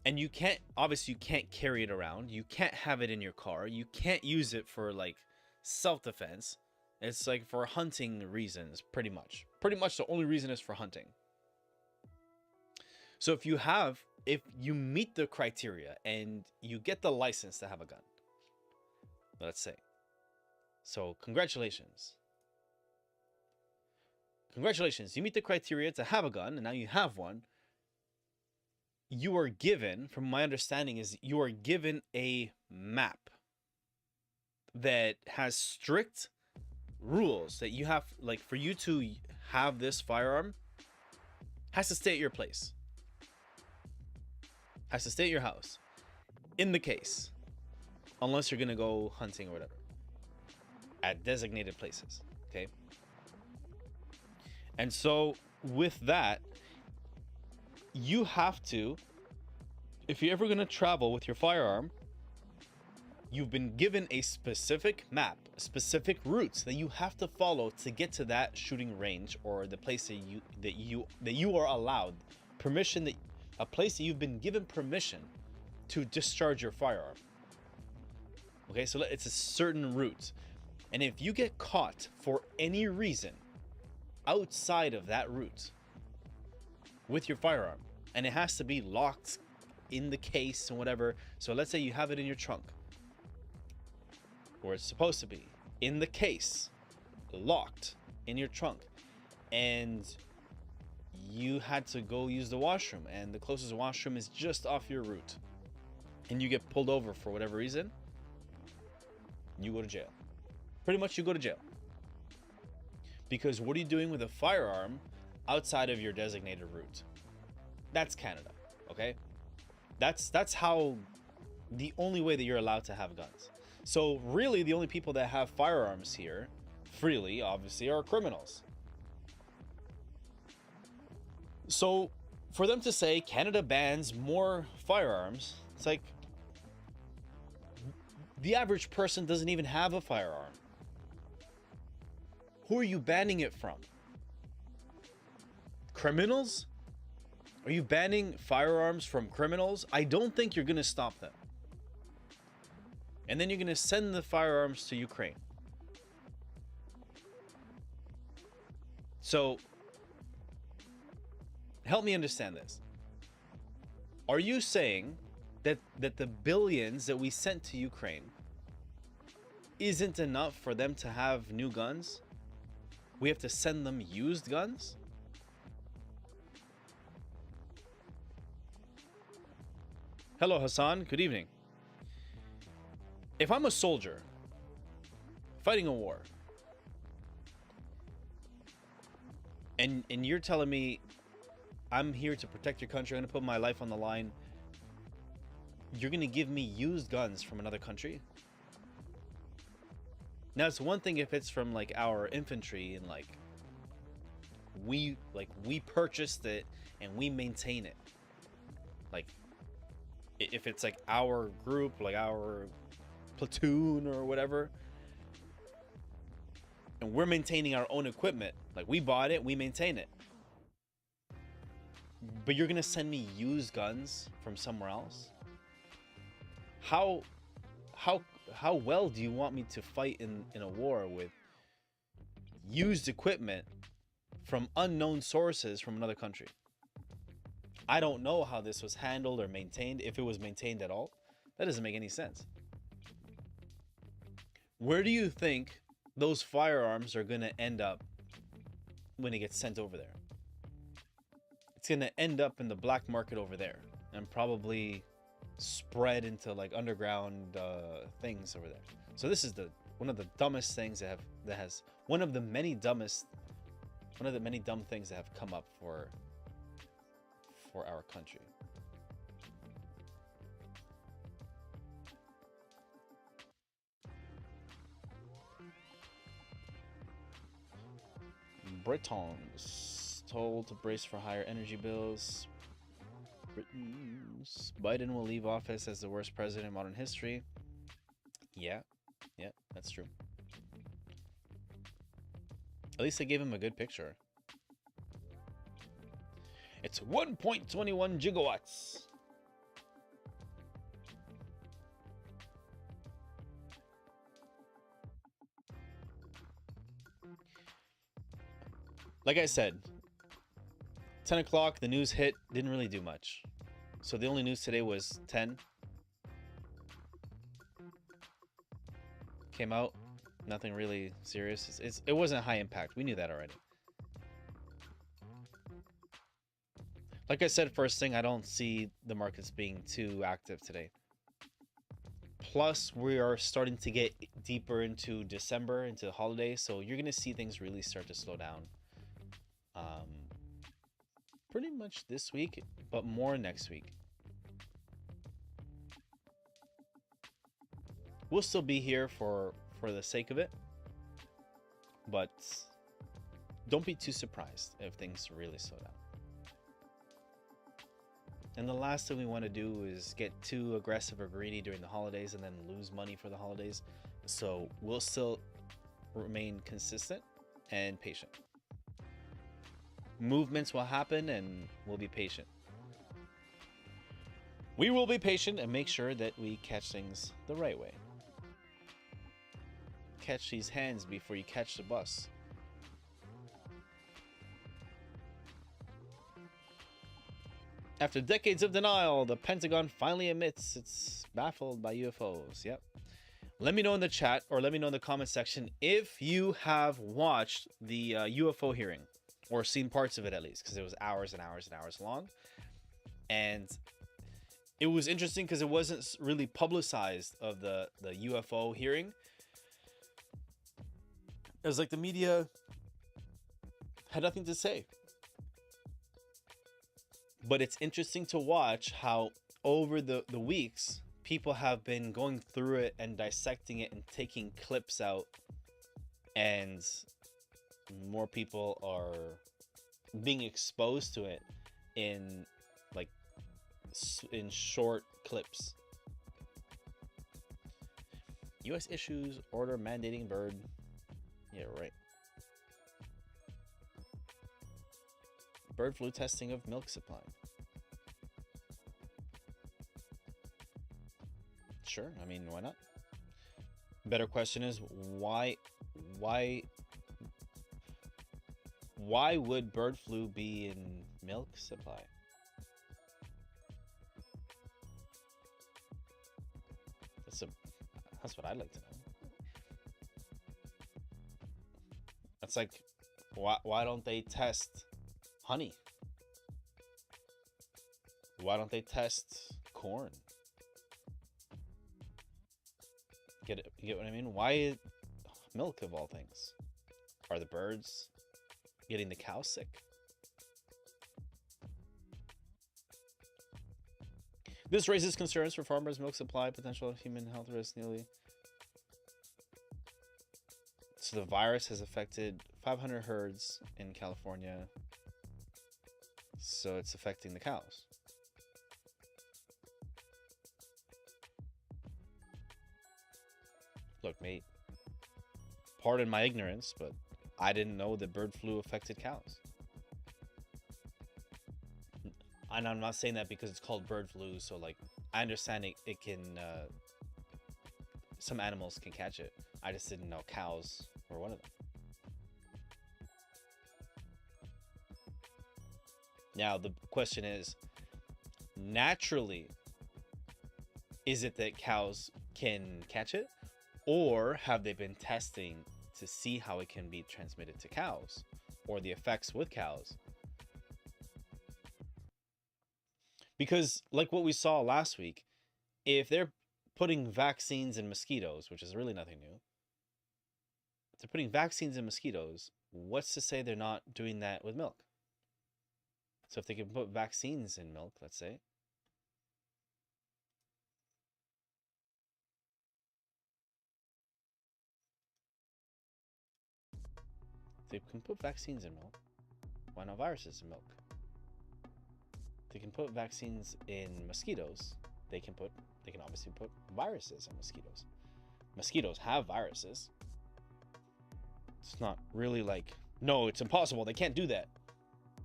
And you can't carry it around. You can't have it in your car. You can't use it for like self-defense. It's like for hunting reasons, pretty much. Pretty much the only reason is for hunting. So if you meet the criteria and you get the license to have a gun, let's say. So congratulations. Congratulations, you meet the criteria to have a gun, and now you have one. You are given, from my understanding, is you are given a map that has strict rules that you have, like for you to have this firearm, has to stay at your place. Has to stay at your house. In the case. Unless you're going to go hunting or whatever. At designated places. Okay? And so, with that, you have to, if you're ever going to travel with your firearm, you've been given a specific map, specific routes that you have to follow to get to that shooting range or the place that you are allowed permission, that a place that you've been given permission to discharge your firearm. Okay, so it's a certain route. And if you get caught for any reason outside of that route with your firearm, and it has to be locked in the case and whatever. So let's say you have it in your trunk, where it's supposed to be, in the case, locked in your trunk, and you had to go use the washroom, and the closest washroom is just off your route, and you get pulled over for whatever reason, you go to jail. Pretty much you go to jail. Because what are you doing with a firearm outside of your designated route? That's Canada, okay? That's how, the only way that you're allowed to have guns. So really the only people that have firearms here freely, obviously, are criminals. So for them to say Canada bans more firearms, it's like the average person doesn't even have a firearm. Who are you banning it from? Criminals? Are you banning firearms from criminals? I don't think you're going to stop them. And then you're going to send the firearms to Ukraine. So, help me understand this. Are you saying that the billions that we sent to Ukraine isn't enough for them to have new guns? We have to send them used guns? Hello, Hassan. Good evening. If I'm a soldier fighting a war, and you're telling me I'm here to protect your country, I'm going to put my life on the line, you're gonna give me used guns from another country? Now it's one thing if it's from like our infantry and like we purchased it and we maintain it. Like if it's like our group, like our platoon or whatever, and we're maintaining our own equipment, like we bought it, we maintain it. But you're gonna send me used guns from somewhere else? How well do you want me to fight in a war with used equipment from unknown sources from another country? I don't know how this was handled or maintained, if it was maintained at all. That doesn't make any sense. Where do you think those firearms are going to end up when it gets sent over there? It's going to end up in the black market over there and probably spread into like underground things over there. So this is one of the dumbest things one of the many dumb things that have come up for our country. Britons told to brace for higher energy bills. Biden will leave office as the worst president in modern history. Yeah, that's true. At least they gave him a good picture. It's 1.21 gigawatts. Like I said, 10 o'clock, the news hit, didn't really do much. So the only news today was 10. Came out, nothing really serious. It wasn't high impact. We knew that already. Like I said, first thing, I don't see the markets being too active today. Plus, we are starting to get deeper into December, into the holidays, so you're going to see things really start to slow down. Pretty much this week, but more next week. We'll still be here for the sake of it, but don't be too surprised if things really slow down. And the last thing we want to do is get too aggressive or greedy during the holidays and then lose money for the holidays. So we'll still remain consistent and patient. Movements will happen and we'll be patient. We will be patient and make sure that we catch things the right way. Catch these hands before you catch the bus. After decades of denial, the Pentagon finally admits it's baffled by UFOs. Yep. Let me know in the chat or let me know in the comment section if you have watched the UFO hearing or seen parts of it at least, because it was hours and hours and hours long. And it was interesting because it wasn't really publicized of the UFO hearing. It was like the media had nothing to say. But it's interesting to watch how over the weeks, people have been going through it and dissecting it and taking clips out. And more people are being exposed to it in short clips. U.S. issues order mandating bird. Yeah, right. Bird flu testing of milk supply. Sure, I mean, why not? Better question is why would bird flu be in milk supply? That's what I'd like to know. That's like, why don't they test honey? Why don't they test corn? Get it? You get what I mean? Why milk of all things? Are the birds getting the cow sick? This raises concerns for farmers' milk supply, potential human health risk nearly. So the virus has affected 500 herds in California. So it's affecting the cows. Look, mate, pardon my ignorance, but I didn't know that bird flu affected cows. And I'm not saying that because it's called bird flu, so like I understand it can some animals can catch it. I just didn't know cows were one of them. Now the question is, naturally, is it that cows can catch it, or have they been testing to see how it can be transmitted to cows or the effects with cows? Because like what we saw last week, if they're putting vaccines in mosquitoes, which is really nothing new, if they're putting vaccines in mosquitoes, what's to say they're not doing that with milk? So if they can put vaccines in milk, let's say, they can put vaccines in milk, why not viruses in milk? They can put vaccines in mosquitoes. They can obviously put viruses in mosquitoes. Mosquitoes have viruses. It's not really like, no, it's impossible. They can't do that.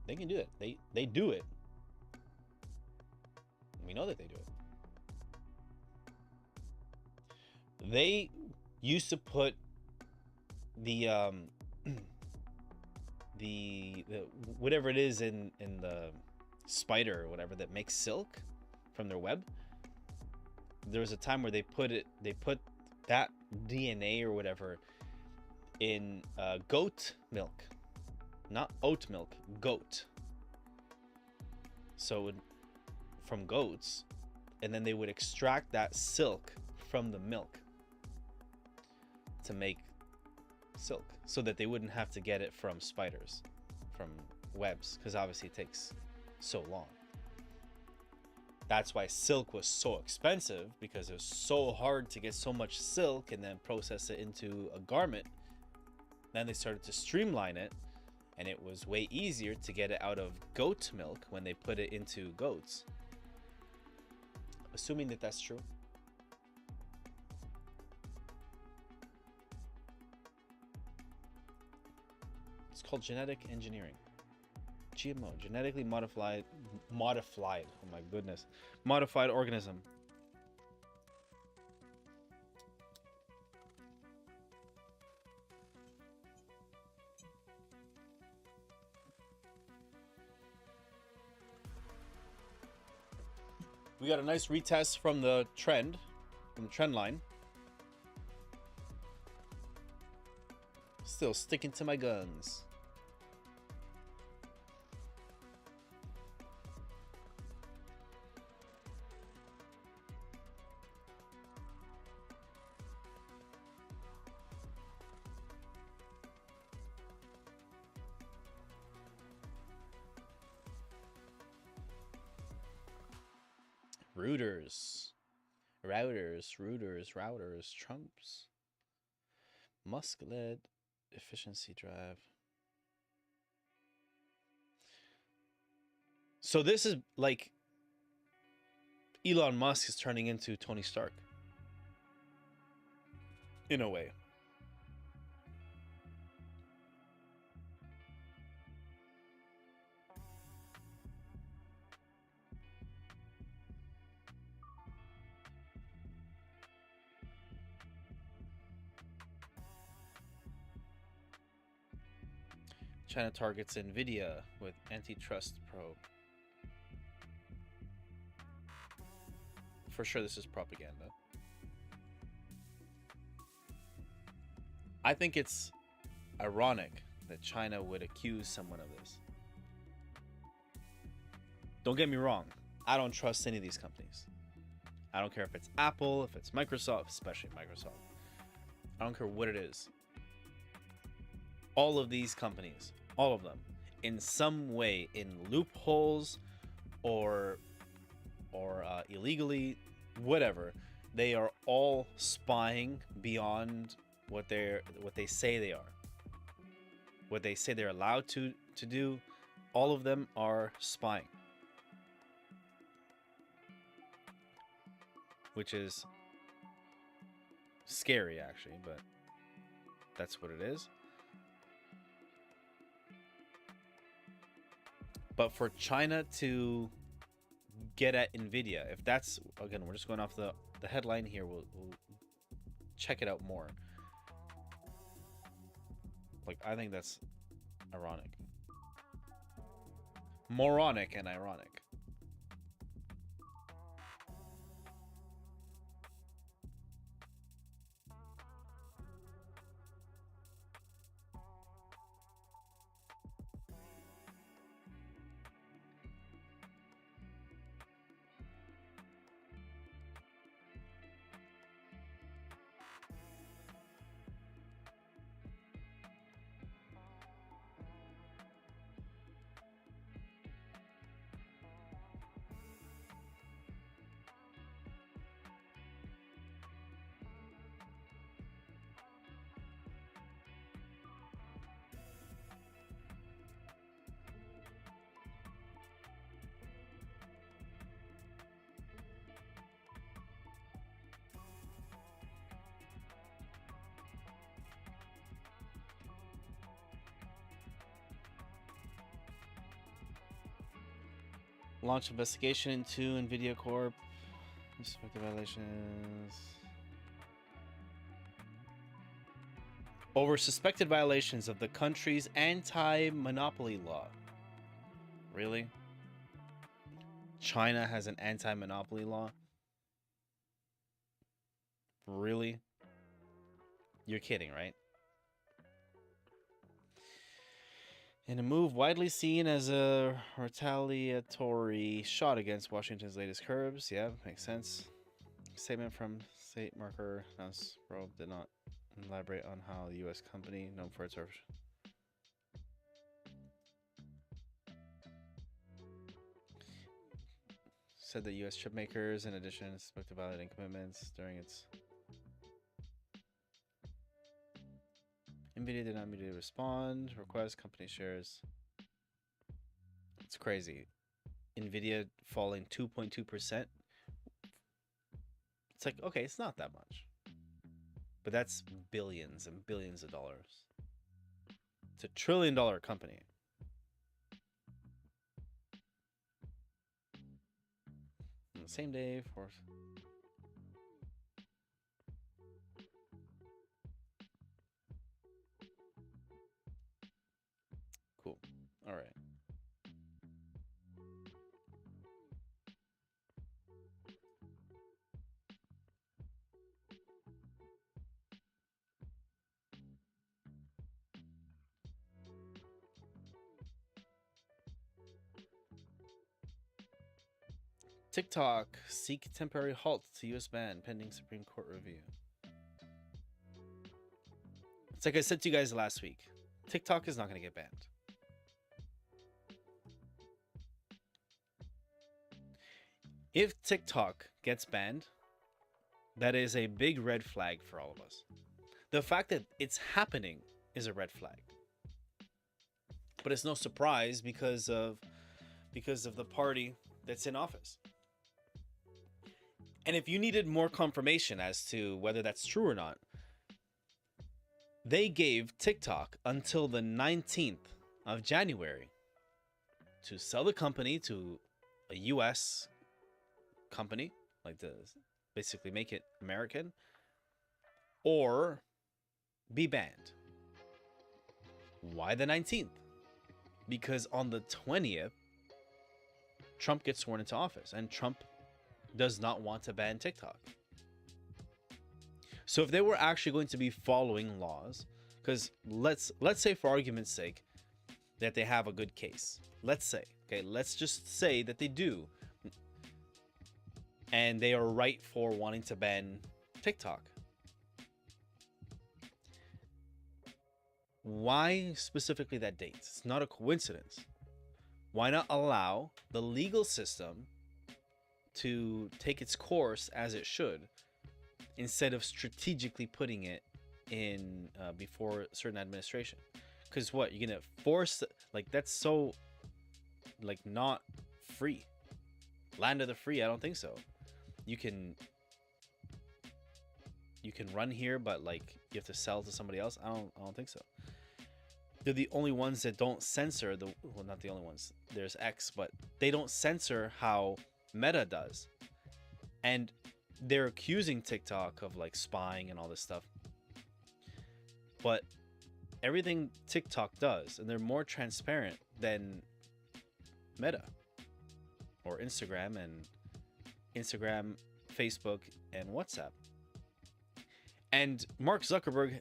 They can do it. They do it. We know that they do it. They used to put the the whatever it is in the spider or whatever that makes silk from their web. There was a time where they put that DNA or whatever in goat milk, not oat milk, goat. So from goats, and then they would extract that silk from the milk to make silk, so that they wouldn't have to get it from spiders, from webs, because obviously it takes so long. That's why silk was so expensive, because it was so hard to get so much silk and then process it into a garment. Then they started to streamline it, and it was way easier to get it out of goat milk when they put it into goats. Assuming that that's true. It's called genetic engineering. GMO, genetically modified, oh my goodness, modified organism. We got a nice retest from the trend line. Still sticking to my guns. Routers, Trumps, Musk-led efficiency drive. So this is like Elon Musk is turning into Tony Stark in a way. China targets Nvidia with antitrust probe. For sure, this is propaganda. I think it's ironic that China would accuse someone of this. Don't get me wrong. I don't trust any of these companies. I don't care if it's Apple, if it's Microsoft, especially Microsoft. I don't care what it is. All of these companies, all of them, in some way, in loopholes or or illegally, whatever. They are all spying beyond what they say they are, what they say they're allowed to do. All of them are spying, which is scary actually, but that's what it is. But for China to get at Nvidia, if that's, again, we're just going off the headline here, we'll check it out more. Like, I think that's ironic, moronic, and ironic. Launch investigation into Nvidia Corp. Suspected violations. Over suspected violations of the country's anti-monopoly law. Really? China has an anti-monopoly law? Really? You're kidding, right? In a move widely seen as a retaliatory shot against Washington's latest curbs. Yeah, makes sense. Statement from state marker Probe did not elaborate on how the U.S. company, known for its said that U.S. chip makers, in addition, spoke to violating commitments during its Nvidia did not immediately respond. Request company shares. It's crazy. Nvidia falling 2.2%. It's like, okay, it's not that much. But that's billions and billions of dollars. It's a $1 trillion company. On the same day, for cool. All right. TikTok seek temporary halt to U.S. ban pending Supreme Court review. It's like I said to you guys last week. TikTok is not going to get banned. If TikTok gets banned, that is a big red flag for all of us. The fact that it's happening is a red flag. But it's no surprise because of the party that's in office. And if you needed more confirmation as to whether that's true or not, they gave TikTok until the 19th of January to sell the company to a US company, like to basically make it American, or be banned. Why the 19th? Because on the 20th, Trump gets sworn into office, and Trump does not want to ban TikTok. So if they were actually going to be following laws, because let's say for argument's sake that they have a good case. Let's just say that they do, and they are right for wanting to ban TikTok. Why specifically that date? It's not a coincidence. Why not allow the legal system to take its course as it should, instead of strategically putting it in before certain administration. Because what, you're gonna force, like, that's so, like, not free. Land of the free, I don't think so. You can run here, but like you have to sell to somebody else. I don't think so. They're the only ones that don't censor the, well, not the only ones. There's X, but they don't censor how Meta does. And they're accusing TikTok of like spying and all this stuff. But everything TikTok does, and they're more transparent than Meta or Instagram, Facebook, and WhatsApp. And Mark Zuckerberg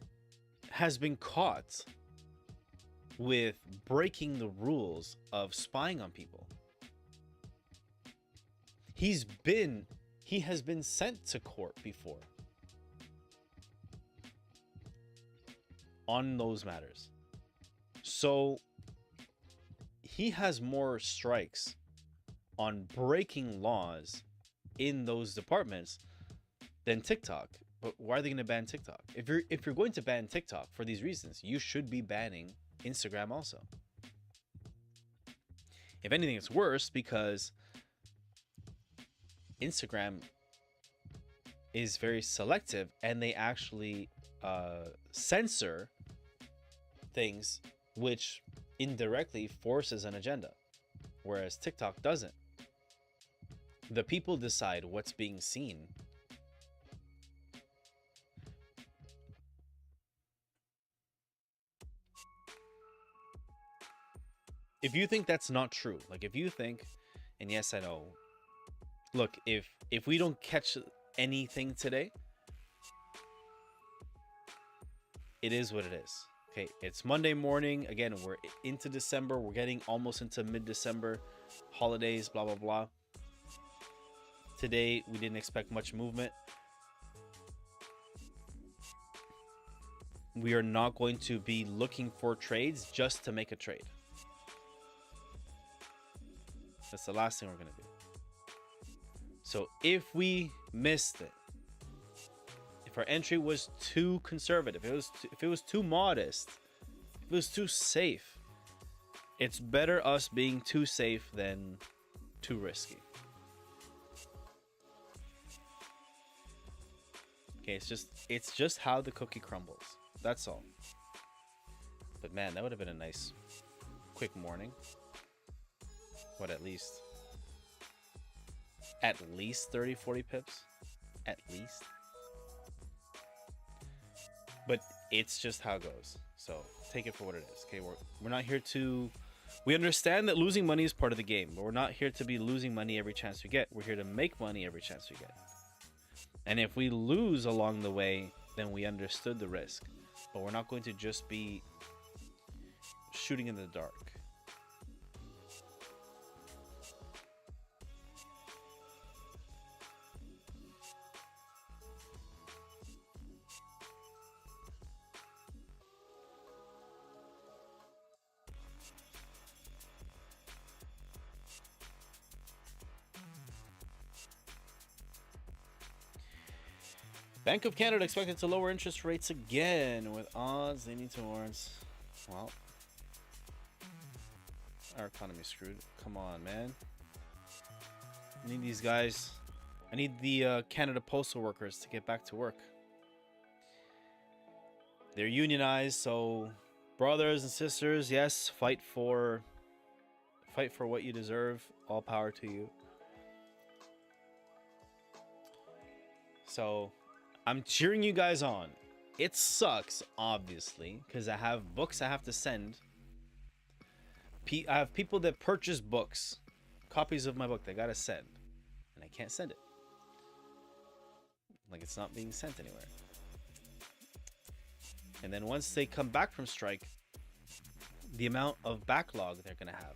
has been caught with breaking the rules of spying on people. He has been sent to court before on those matters. So he has more strikes on breaking laws in those departments than TikTok. But why are they going to ban TikTok? If you're going to ban TikTok for these reasons, you should be banning Instagram also. If anything, it's worse because Instagram is very selective, and they actually censor things which indirectly forces an agenda, whereas TikTok doesn't. The people decide what's being seen. If you think that's not true, like if you think, and yes, I know, look, if we don't catch anything today, it is what it is. Okay, it's Monday morning. Again, we're into December. We're getting almost into mid-December. Holidays, blah, blah, blah. Today, we didn't expect much movement. We are not going to be looking for trades just to make a trade. That's the last thing we're going to do. So if we missed it, if our entry was too conservative, if it was too modest, if it was too safe, it's better us being too safe than too risky. Okay, it's just how the cookie crumbles. That's all. But man, that would have been a nice quick morning. What, at least 30, 40 pips? At least. But it's just how it goes. So take it for what it is. Okay, we're not here to... We understand that losing money is part of the game, but we're not here to be losing money every chance we get. We're here to make money every chance we get. And if we lose along the way, then we understood the risk. But we're not going to just be shooting in the dark. Bank of Canada expected to lower interest rates again with odds leaning towards, well, our economy's screwed. Come on, man. I need these guys. I need the Canada postal workers to get back to work. They're unionized, so brothers and sisters, yes, fight for what you deserve. All power to you. So I'm cheering you guys on. It sucks, obviously, because I have books I have to send. I have people that purchase books, copies of my book, they gotta send, and I can't send it. Like, it's not being sent anywhere. And then once they come back from strike, the amount of backlog they're gonna have.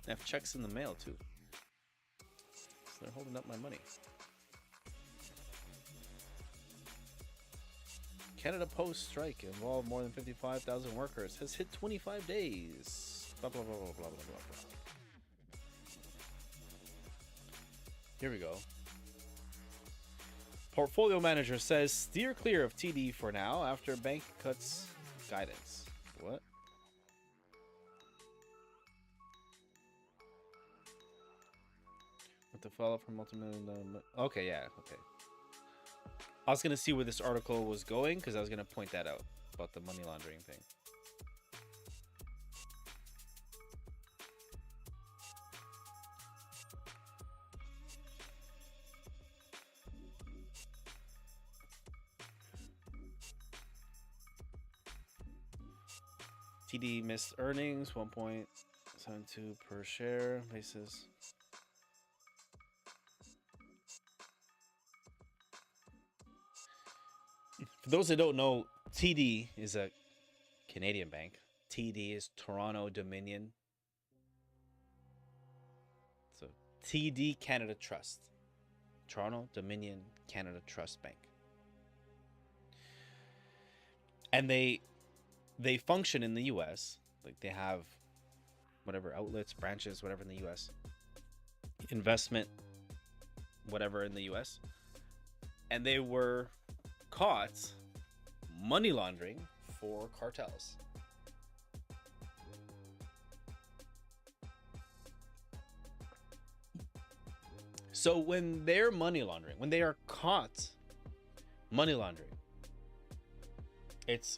I have checks in the mail too. So they're holding up my money. Canada Post strike involved more than 55,000 workers has hit 25 days. Blah, blah, blah, blah, blah, blah, blah. Here we go. Portfolio manager says steer clear of TD for now after bank cuts guidance. What? With the follow from multi-million. Okay, yeah, okay. I was gonna see where this article was going because I was gonna point that out about the money laundering thing. TD missed earnings, 1.72 per share basis. For those that don't know, TD is a Canadian bank. TD is Toronto Dominion. So TD Canada Trust. Toronto Dominion Canada Trust Bank. And they function in the US. Like they have whatever outlets, branches, whatever in the US. Investment, whatever in the US. And they were caught money laundering for cartels. So when they're money laundering, when they are caught money laundering, it's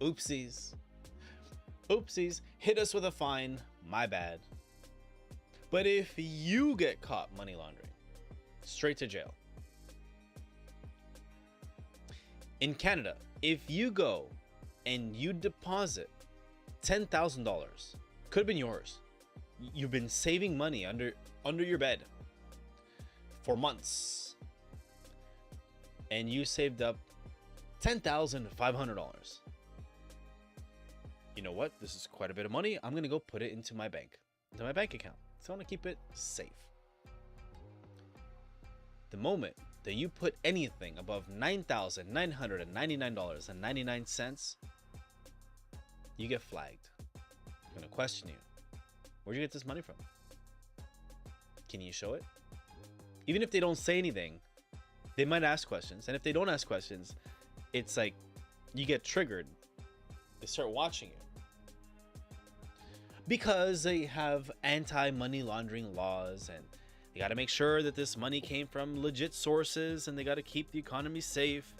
oopsies. Oopsies, hit us with a fine, my bad. But if you get caught money laundering, straight to jail. In Canada, if you go and you deposit $10,000, could have been yours. You've been saving money under your bed for months. And you saved up $10,500. You know what? This is quite a bit of money. I'm going to go put it into my bank account. So I want to keep it safe. The moment that you put anything above $9,999.99, you get flagged. I'm going to question you. Where'd you get this money from? Can you show it? Even if they don't say anything, they might ask questions. And if they don't ask questions, it's like you get triggered. They start watching you. Because they have anti-money laundering laws and they got to make sure that this money came from legit sources and they got to keep the economy safe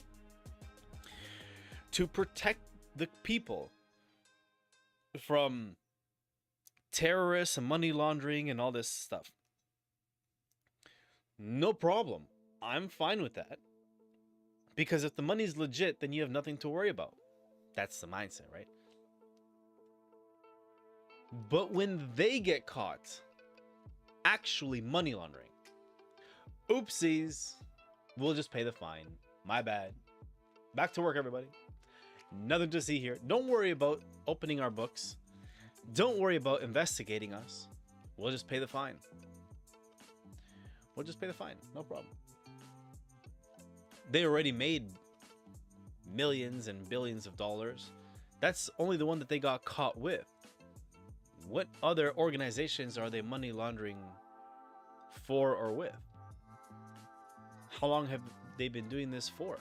to protect the people from terrorists and money laundering and all this stuff. No problem. I'm fine with that. Because if the money's legit, then you have nothing to worry about. That's the mindset, right? But when they get caught actually money laundering, oopsies, we'll just pay the fine. My bad. Back to work, everybody. Nothing to see here. Don't worry about opening our books. Don't worry about investigating us. We'll just pay the fine. We'll just pay the fine. No problem. They already made millions and billions of dollars. That's only the one that they got caught with. What other organizations are they money laundering for or with? How long have they been doing this for?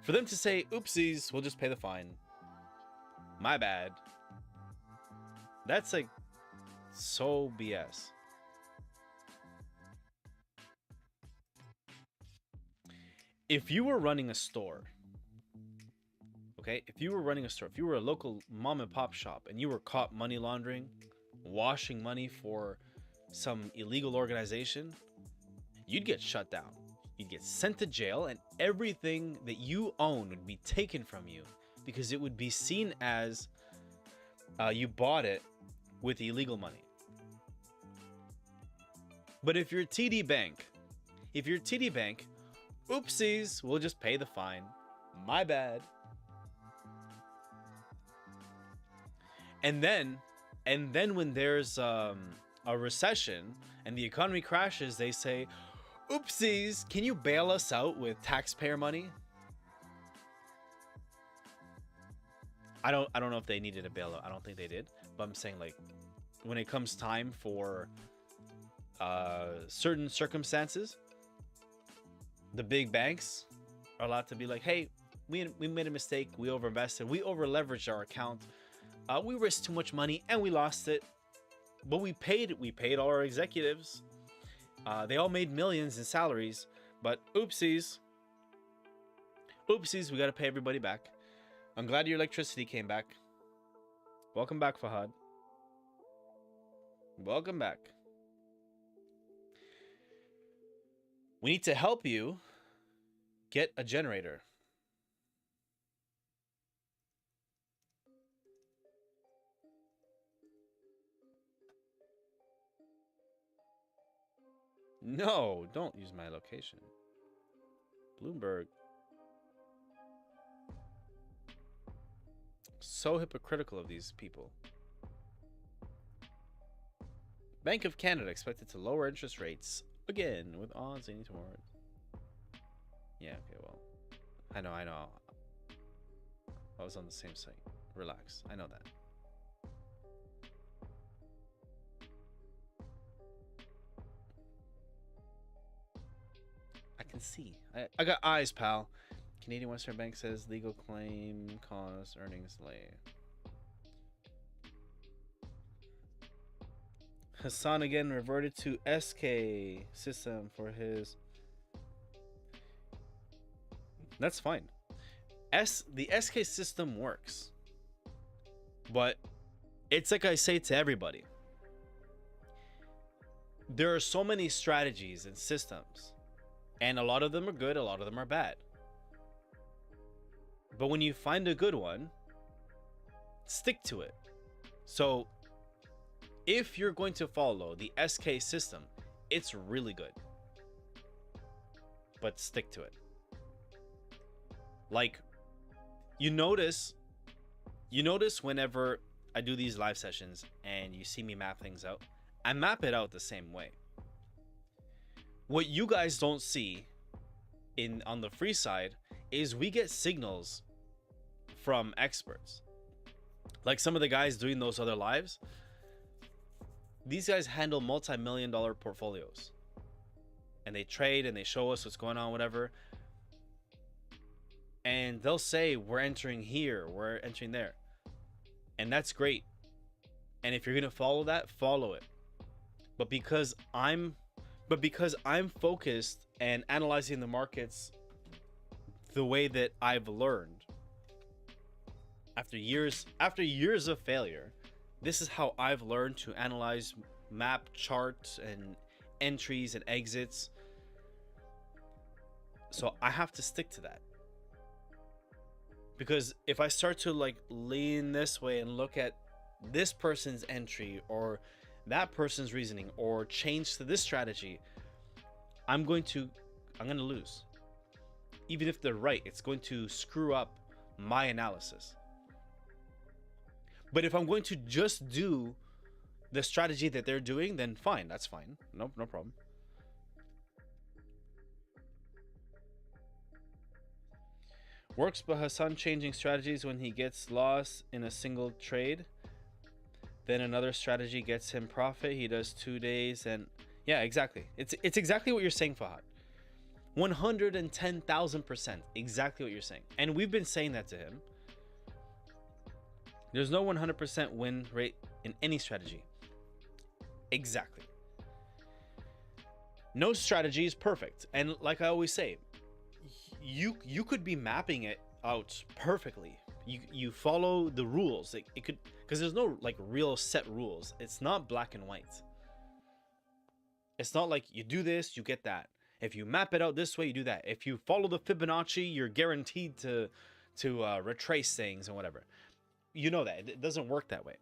For them to say, oopsies, we'll just pay the fine. My bad. That's like so BS. If you were running a store, okay, if you were a local mom and pop shop and you were caught money laundering, washing money for some illegal organization, you'd get shut down. You'd get sent to jail and everything that you own would be taken from you because it would be seen as you bought it with illegal money. But if you're TD Bank, oopsies, we'll just pay the fine. My bad. And then when there's a recession and the economy crashes, they say, Oopsies, can you bail us out with taxpayer money? I don't know if they needed a bailout. I don't think they did. But I'm saying, like, when it comes time for certain circumstances, the big banks are allowed to be like, hey, we made a mistake. We overinvested. We over-leveraged our account. We risked too much money and we lost it. But we paid all our executives. They all made millions in salaries. But oopsies. Oopsies, we got to pay everybody back. I'm glad your electricity came back. Welcome back, Fahad. Welcome back. We need to help you get a generator. No, don't use my location. Bloomberg. So hypocritical of these people. Bank of Canada expected to lower interest rates again with odds leaning toward. Yeah, okay, well. I know. I was on the same site. Relax. I know that. I can see. I got eyes, pal. Canadian Western Bank says legal claim cause earnings delay. Hassan again reverted to SK system for his. That's fine. The SK system works. But it's like I say to everybody. There are so many strategies and systems. And a lot of them are good, a lot of them are bad. But when you find a good one, stick to it. So, if you're going to follow the SK system, it's really good. But stick to it. Like, you notice whenever I do these live sessions and you see me map things out, I map it out the same way. What you guys don't see on the free side is we get signals from experts. Like some of the guys doing those other lives, these guys handle multi-million-dollar portfolios. And they trade and they show us what's going on, whatever. And they'll say, we're entering here, we're entering there. And that's great. And if you're going to follow that, follow it. But because I'm focused and analyzing the markets the way that I've learned after years of failure, this is how I've learned to analyze map charts and entries and exits. So I have to stick to that. Because if I start to like lean this way and look at this person's entry or that person's reasoning or change to this strategy, I'm going to lose. Even if they're right, it's going to screw up my analysis. But if I'm going to just do the strategy that they're doing, then fine, that's fine. No problem. Works, but Hassan changing strategies when he gets lost in a single trade. Then another strategy gets him profit. He does 2 days and yeah, exactly. It's exactly what you're saying, Fahad. 110,000%. Exactly what you're saying. And we've been saying that to him. There's no 100% win rate in any strategy. Exactly. No strategy is perfect. And like I always say, you could be mapping it out perfectly. You follow the rules. It could, because there's no like real set rules. It's not black and white. It's not like you do this, you get that. If you map it out this way, you do that. If you follow the Fibonacci, you're guaranteed to retrace things and whatever. You know that. It doesn't work that way.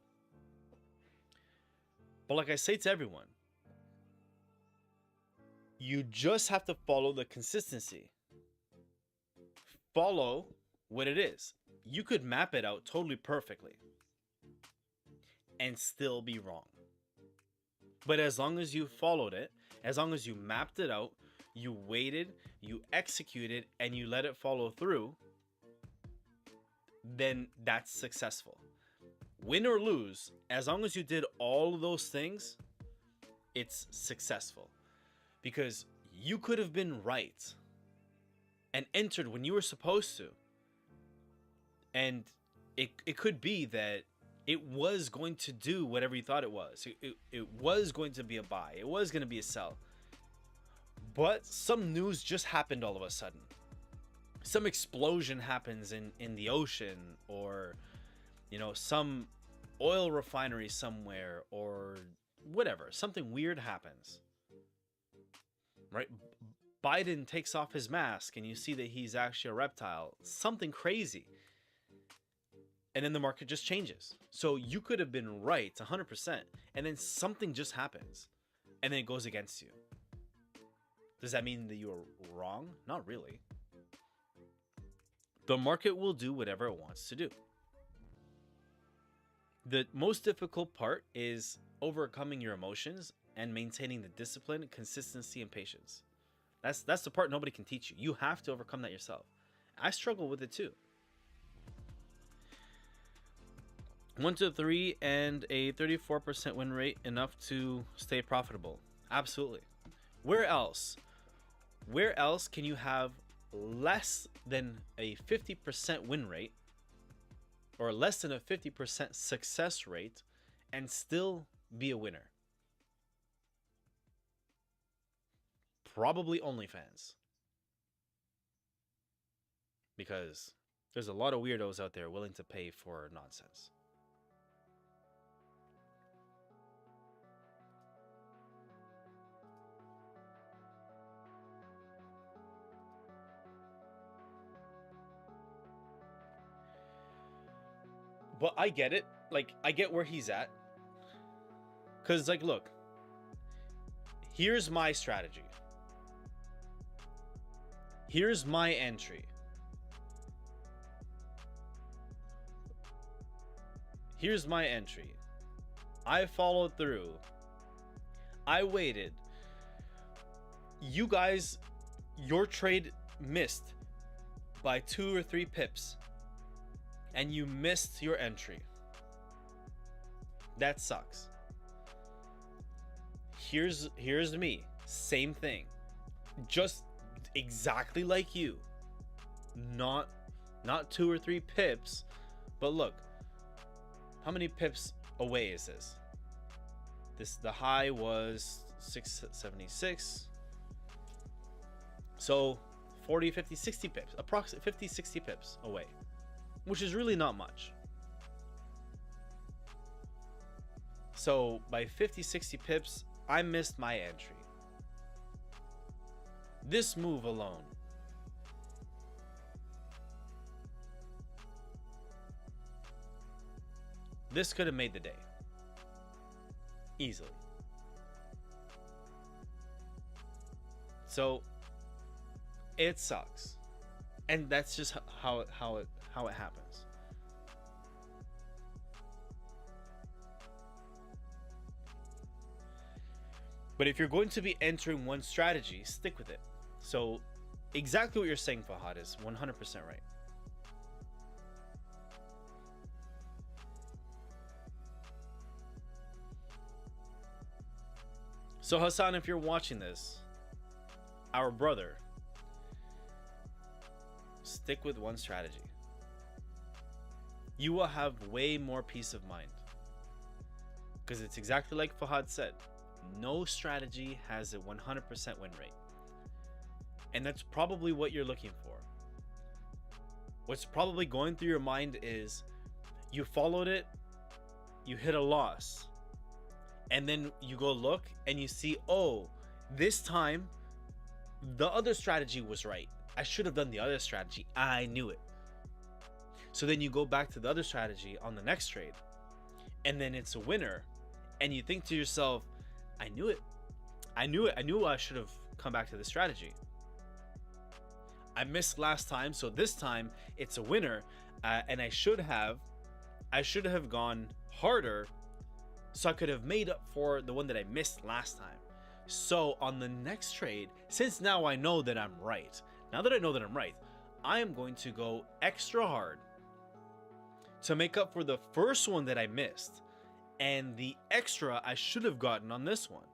But like I say to everyone, you just have to follow the consistency. Follow what it is. You could map it out totally perfectly and still be wrong. But as long as you followed it, as long as you mapped it out, you waited, you executed, and you let it follow through, then that's successful. Win or lose, as long as you did all of those things, it's successful. Because you could have been right and entered when you were supposed to. And it could be that it was going to do whatever you thought it was. It was going to be a buy. It was going to be a sell. But some news just happened all of a sudden. Some explosion happens in the ocean, or, you know, some oil refinery somewhere, or whatever. Something weird happens. Right? Biden takes off his mask and you see that he's actually a reptile. Something crazy. And then the market just changes. So you could have been right 100%, and then something just happens, and then it goes against you. Does that mean that you are wrong? Not really. The market will do whatever it wants to do. The most difficult part is overcoming your emotions and maintaining the discipline, consistency, and patience. That's the part nobody can teach you. You have to overcome that yourself. I struggle with it too. 1 to 3 and a 34% win rate, enough to stay profitable. Absolutely. Where else can you have less than a 50% win rate, or less than a 50% success rate, and still be a winner? Probably OnlyFans. Because there's a lot of weirdos out there willing to pay for nonsense. But I get it. Like, I get where he's at. Because, like, look. Here's my strategy. Here's my entry. Here's my entry. I followed through. I waited. You guys, your trade missed by 2 or 3 pips. And you missed your entry. That sucks. Here's me. Same thing. Just exactly like you. Not 2 or 3 pips. But look. How many pips away is this? The high was 676. So 40, 50, 60 pips. Approximately 50, 60 pips away. Which is really not much. So by 50, 60 pips, I missed my entry. This move alone. This could have made the day. Easily. So it sucks. And that's just how it happens. But if you're going to be entering one strategy, stick with it. So exactly what you're saying, Fahad, is 100% right. So Hassan, if you're watching this, our brother, stick with one strategy. You will have way more peace of mind. Because it's exactly like Fahad said. No strategy has a 100% win rate. And that's probably what you're looking for. What's probably going through your mind is you followed it, you hit a loss, and then you go look and you see, oh, this time the other strategy was right. I should have done the other strategy. I knew it. So then you go back to the other strategy on the next trade, and then it's a winner, and you think to yourself, I knew it. I knew I should have come back to the strategy. I missed last time, so this time it's a winner, and I should have gone harder so I could have made up for the one that I missed last time. So on the next trade, since now I know that I'm right, I am going to go extra hard to make up for the first one that I missed and the extra I should have gotten on this one.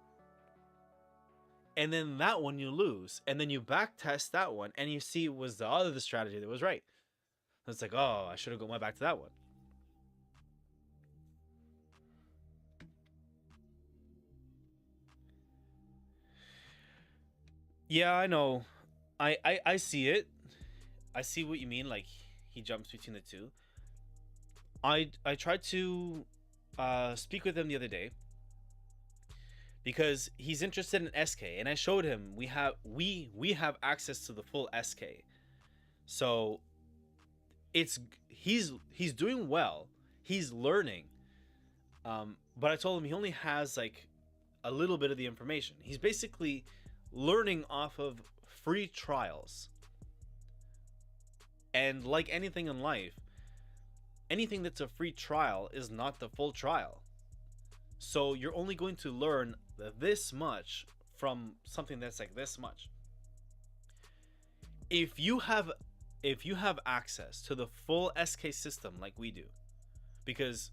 And then that one you lose, and then you back test that one and you see it was the other strategy that was right. It's like, oh, I should have went back to that one. Yeah, I know. I see it. I see what you mean. Like, he jumps between the two. I tried to speak with him the other day because he's interested in SK, and I showed him we have access to the full SK. So he's doing well. He's learning. But I told him he only has like a little bit of the information. He's basically learning off of free trials. And like anything in life, anything that's a free trial is not the full trial. So you're only going to learn this much from something that's like this much. If you have access to the full SK system like we do, because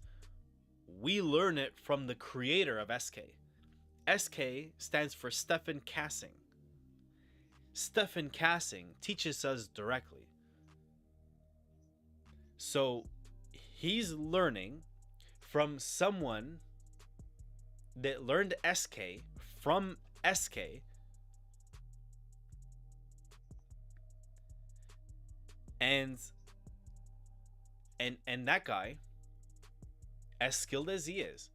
we learn it from the creator of SK. SK stands for Stefan Kassing. Stefan Kassing teaches us directly. So he's learning from someone that learned SK from SK. And that guy, as skilled as he is,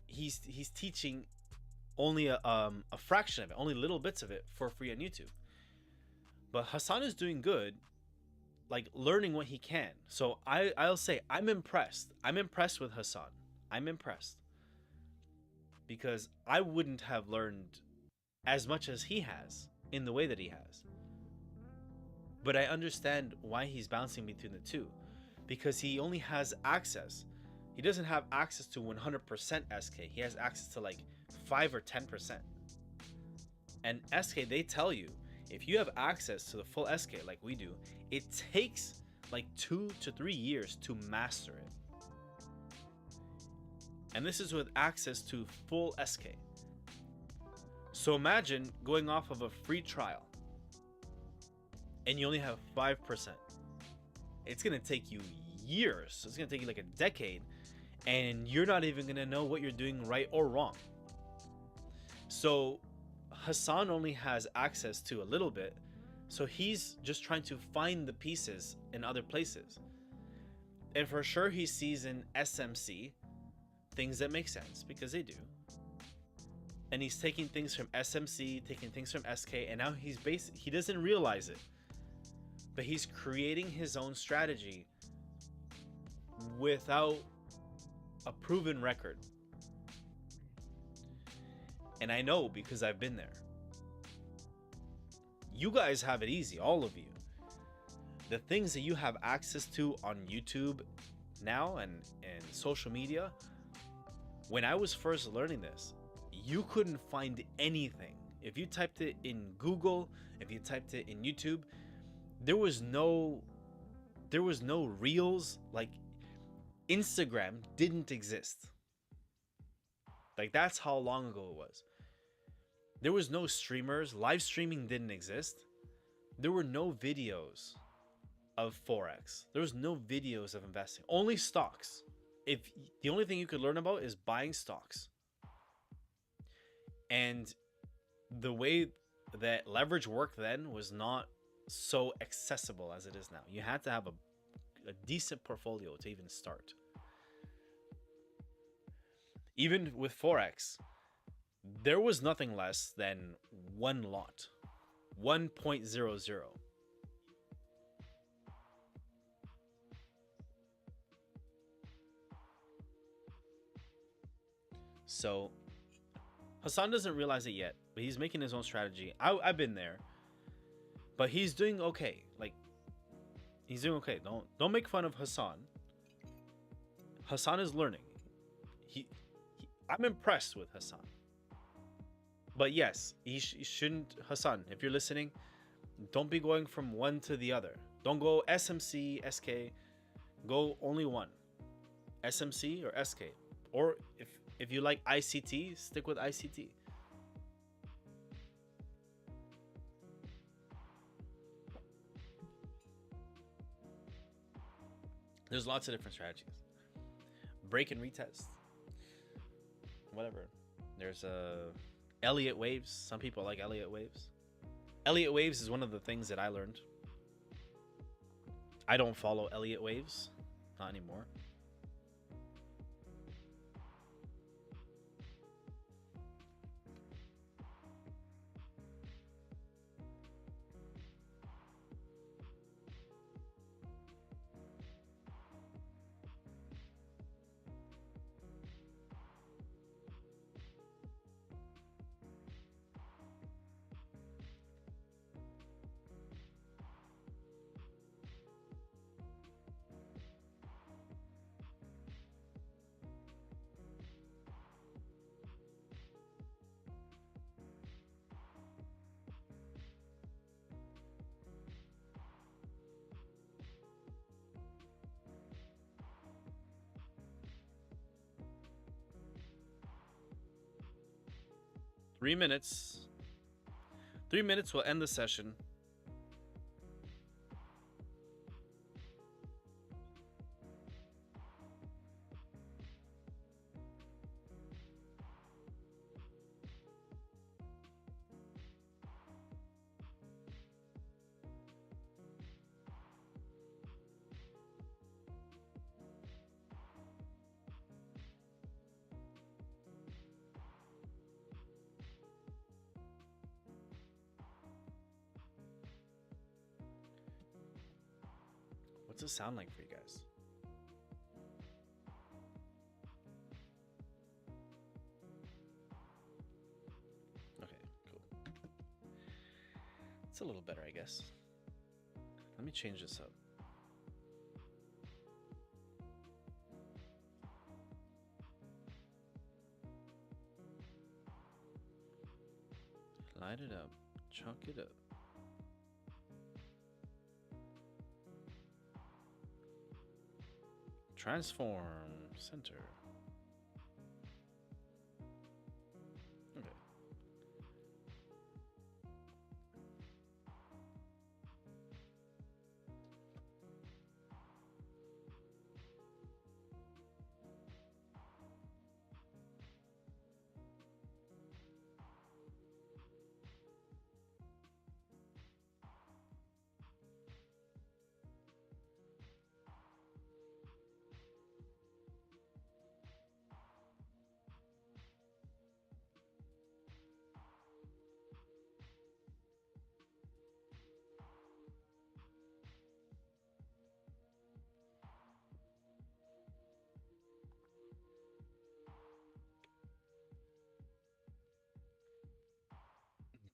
he's teaching only a fraction of it, only little bits of it for free on YouTube. But Hassan is doing good, like learning what he can. So I'll say I'm impressed. I'm impressed with Hassan. I'm impressed. Because I wouldn't have learned as much as he has in the way that he has. But I understand why he's bouncing between the two. Because he only has access. He doesn't have access to 100% SK. He has access to like 5 or 10%. And SK, they tell you, if you have access to the full SK like we do, it takes like 2 to 3 years to master it. And this is with access to full SK. So imagine going off of a free trial and you only have 5%. It's going to take you years. It's going to take you like a decade, and you're not even going to know what you're doing right or wrong. So Hassan only has access to a little bit, so he's just trying to find the pieces in other places. And for sure he sees in SMC things that make sense, because they do. And he's taking things from SMC, taking things from SK, and now he doesn't realize it, but he's creating his own strategy without a proven record. And I know because I've been there. You guys have it easy, all of you. The things that you have access to on YouTube now and social media, when I was first learning this, you couldn't find anything. If you typed it in Google, if you typed it in YouTube, there was no reels. Like, Instagram didn't exist. Like, that's how long ago it was. There was no streamers. Live streaming didn't exist. There were no videos of Forex. There was no videos of investing. Only stocks. If the only thing you could learn about is buying stocks. And the way that leverage worked then was not so accessible as it is now. You had to have a decent portfolio to even start. Even with Forex, there was nothing less than one lot, 1.00. So Hassan doesn't realize it yet, but he's making his own strategy. I've been there, but he's doing okay. Like, he's doing okay. Don't make fun of Hassan. Hassan is learning. I'm impressed with Hassan. But yes, he shouldn't. Hassan, if you're listening, don't be going from one to the other. Don't go SMC, SK. Go only one, SMC or SK. Or if you like ICT, stick with ICT. There's lots of different strategies. Break and retest. Whatever. There's Elliott waves. Some people like Elliott waves. Elliott waves is one of the things that I learned. I don't follow Elliott waves. Not anymore. Three minutes. 3 minutes will end the session. What's it sound like for you guys? Okay, cool. It's a little better, I guess. Let me change this up. Light it up. Chunk it up. Transform center. Okay.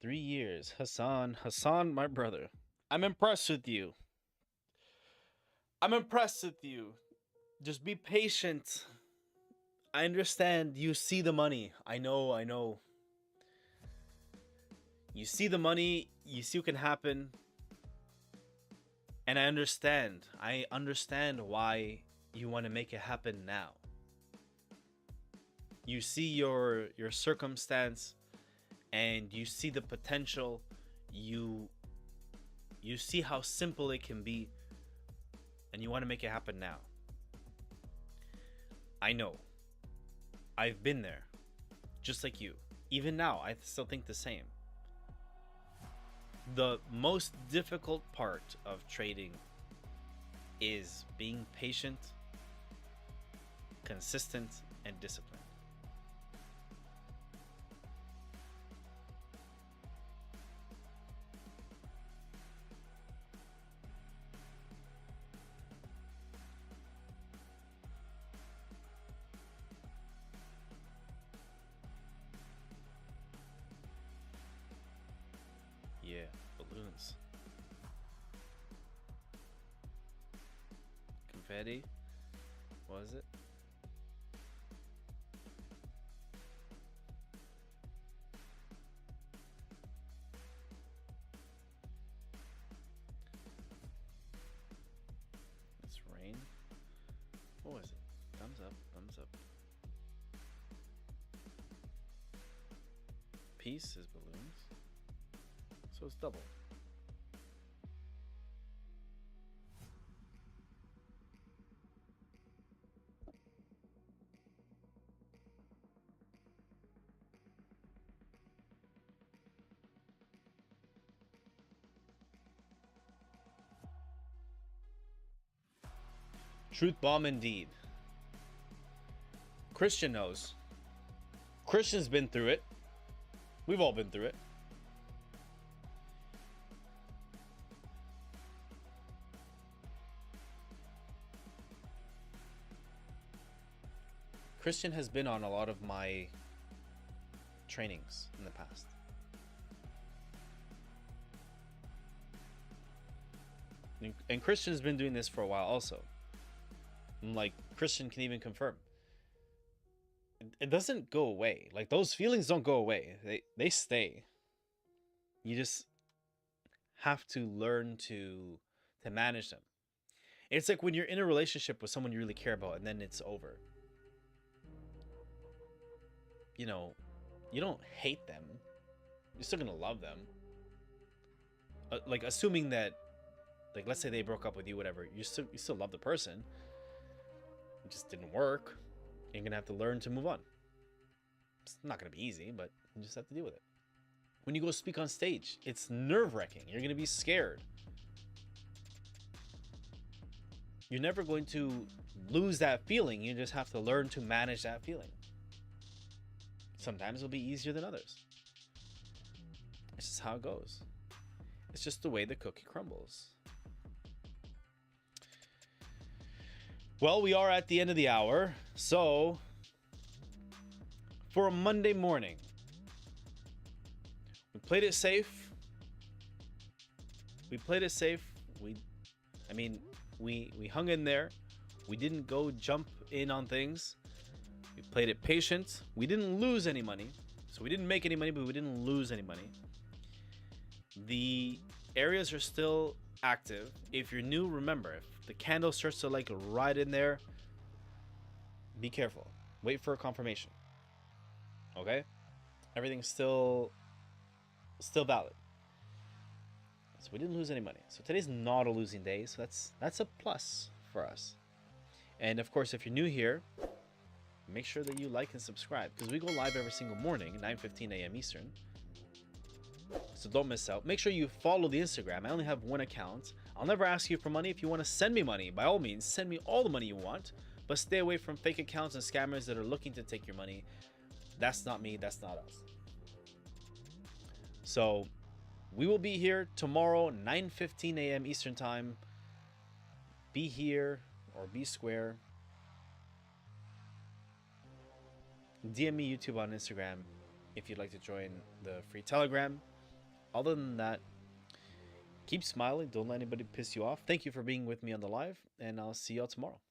Three years. Hassan, my brother. I'm impressed with you. I'm impressed with you. Just be patient. I understand you see the money. I know. You see the money, you see what can happen. And I understand. I understand why you want to make it happen now. You see your circumstance and you see the potential. You see how simple it can be and you want to make it happen now. I know. I've been there. Just like you. Even now, I still think the same. The most difficult part of trading is being patient, consistent, and disciplined. Yeah, balloons. Confetti. What was it? What was it? Thumbs up, thumbs up. Piece is balloons. So it's double. Truth bomb indeed. Christian knows. Christian's been through it. We've all been through it. Christian has been on a lot of my trainings in the past. And Christian's been doing this for a while also. Like, Christian can even confirm. It doesn't go away. Like, those feelings don't go away. They stay. You just have to learn to manage them. It's like when you're in a relationship with someone you really care about and then it's over. You know, you don't hate them. You're still gonna love them. Like, assuming that, like, let's say they broke up with you, whatever. You still love the person. It just didn't work. You're gonna have to learn to move on. It's not gonna be easy, but you just have to deal with it. When you go speak on stage, it's nerve-wracking. You're gonna be scared. You're never going to lose that feeling. You just have to learn to manage that feeling. Sometimes it'll be easier than others. It's just how it goes. It's just the way the cookie crumbles. Well, we are at the end of the hour. So, for a Monday morning, we played it safe. We hung in there. We didn't go jump in on things. We played it patient. We didn't lose any money. So we didn't make any money, but we didn't lose any money. The areas are still active. If you're new, remember, if the candle starts to like ride in there, be careful. Wait for a confirmation. Okay? Everything's still valid. So we didn't lose any money. So today's not a losing day, so that's a plus for us. And of course, if you're new here, make sure that you like and subscribe, because we go live every single morning, 9:15 a.m. Eastern. So don't miss out. Make sure you follow the Instagram. I only have one account. I'll never ask you for money. If you want to send me money, by all means, send me all the money you want, but stay away from fake accounts and scammers that are looking to take your money. That's not me. That's not us. So we will be here tomorrow, 9:15 a.m. Eastern time. Be here or be square. DM me YouTube on Instagram if you'd like to join the free Telegram. Other than that, keep smiling. Don't let anybody piss you off. Thank you for being with me on the live, and I'll see y'all tomorrow.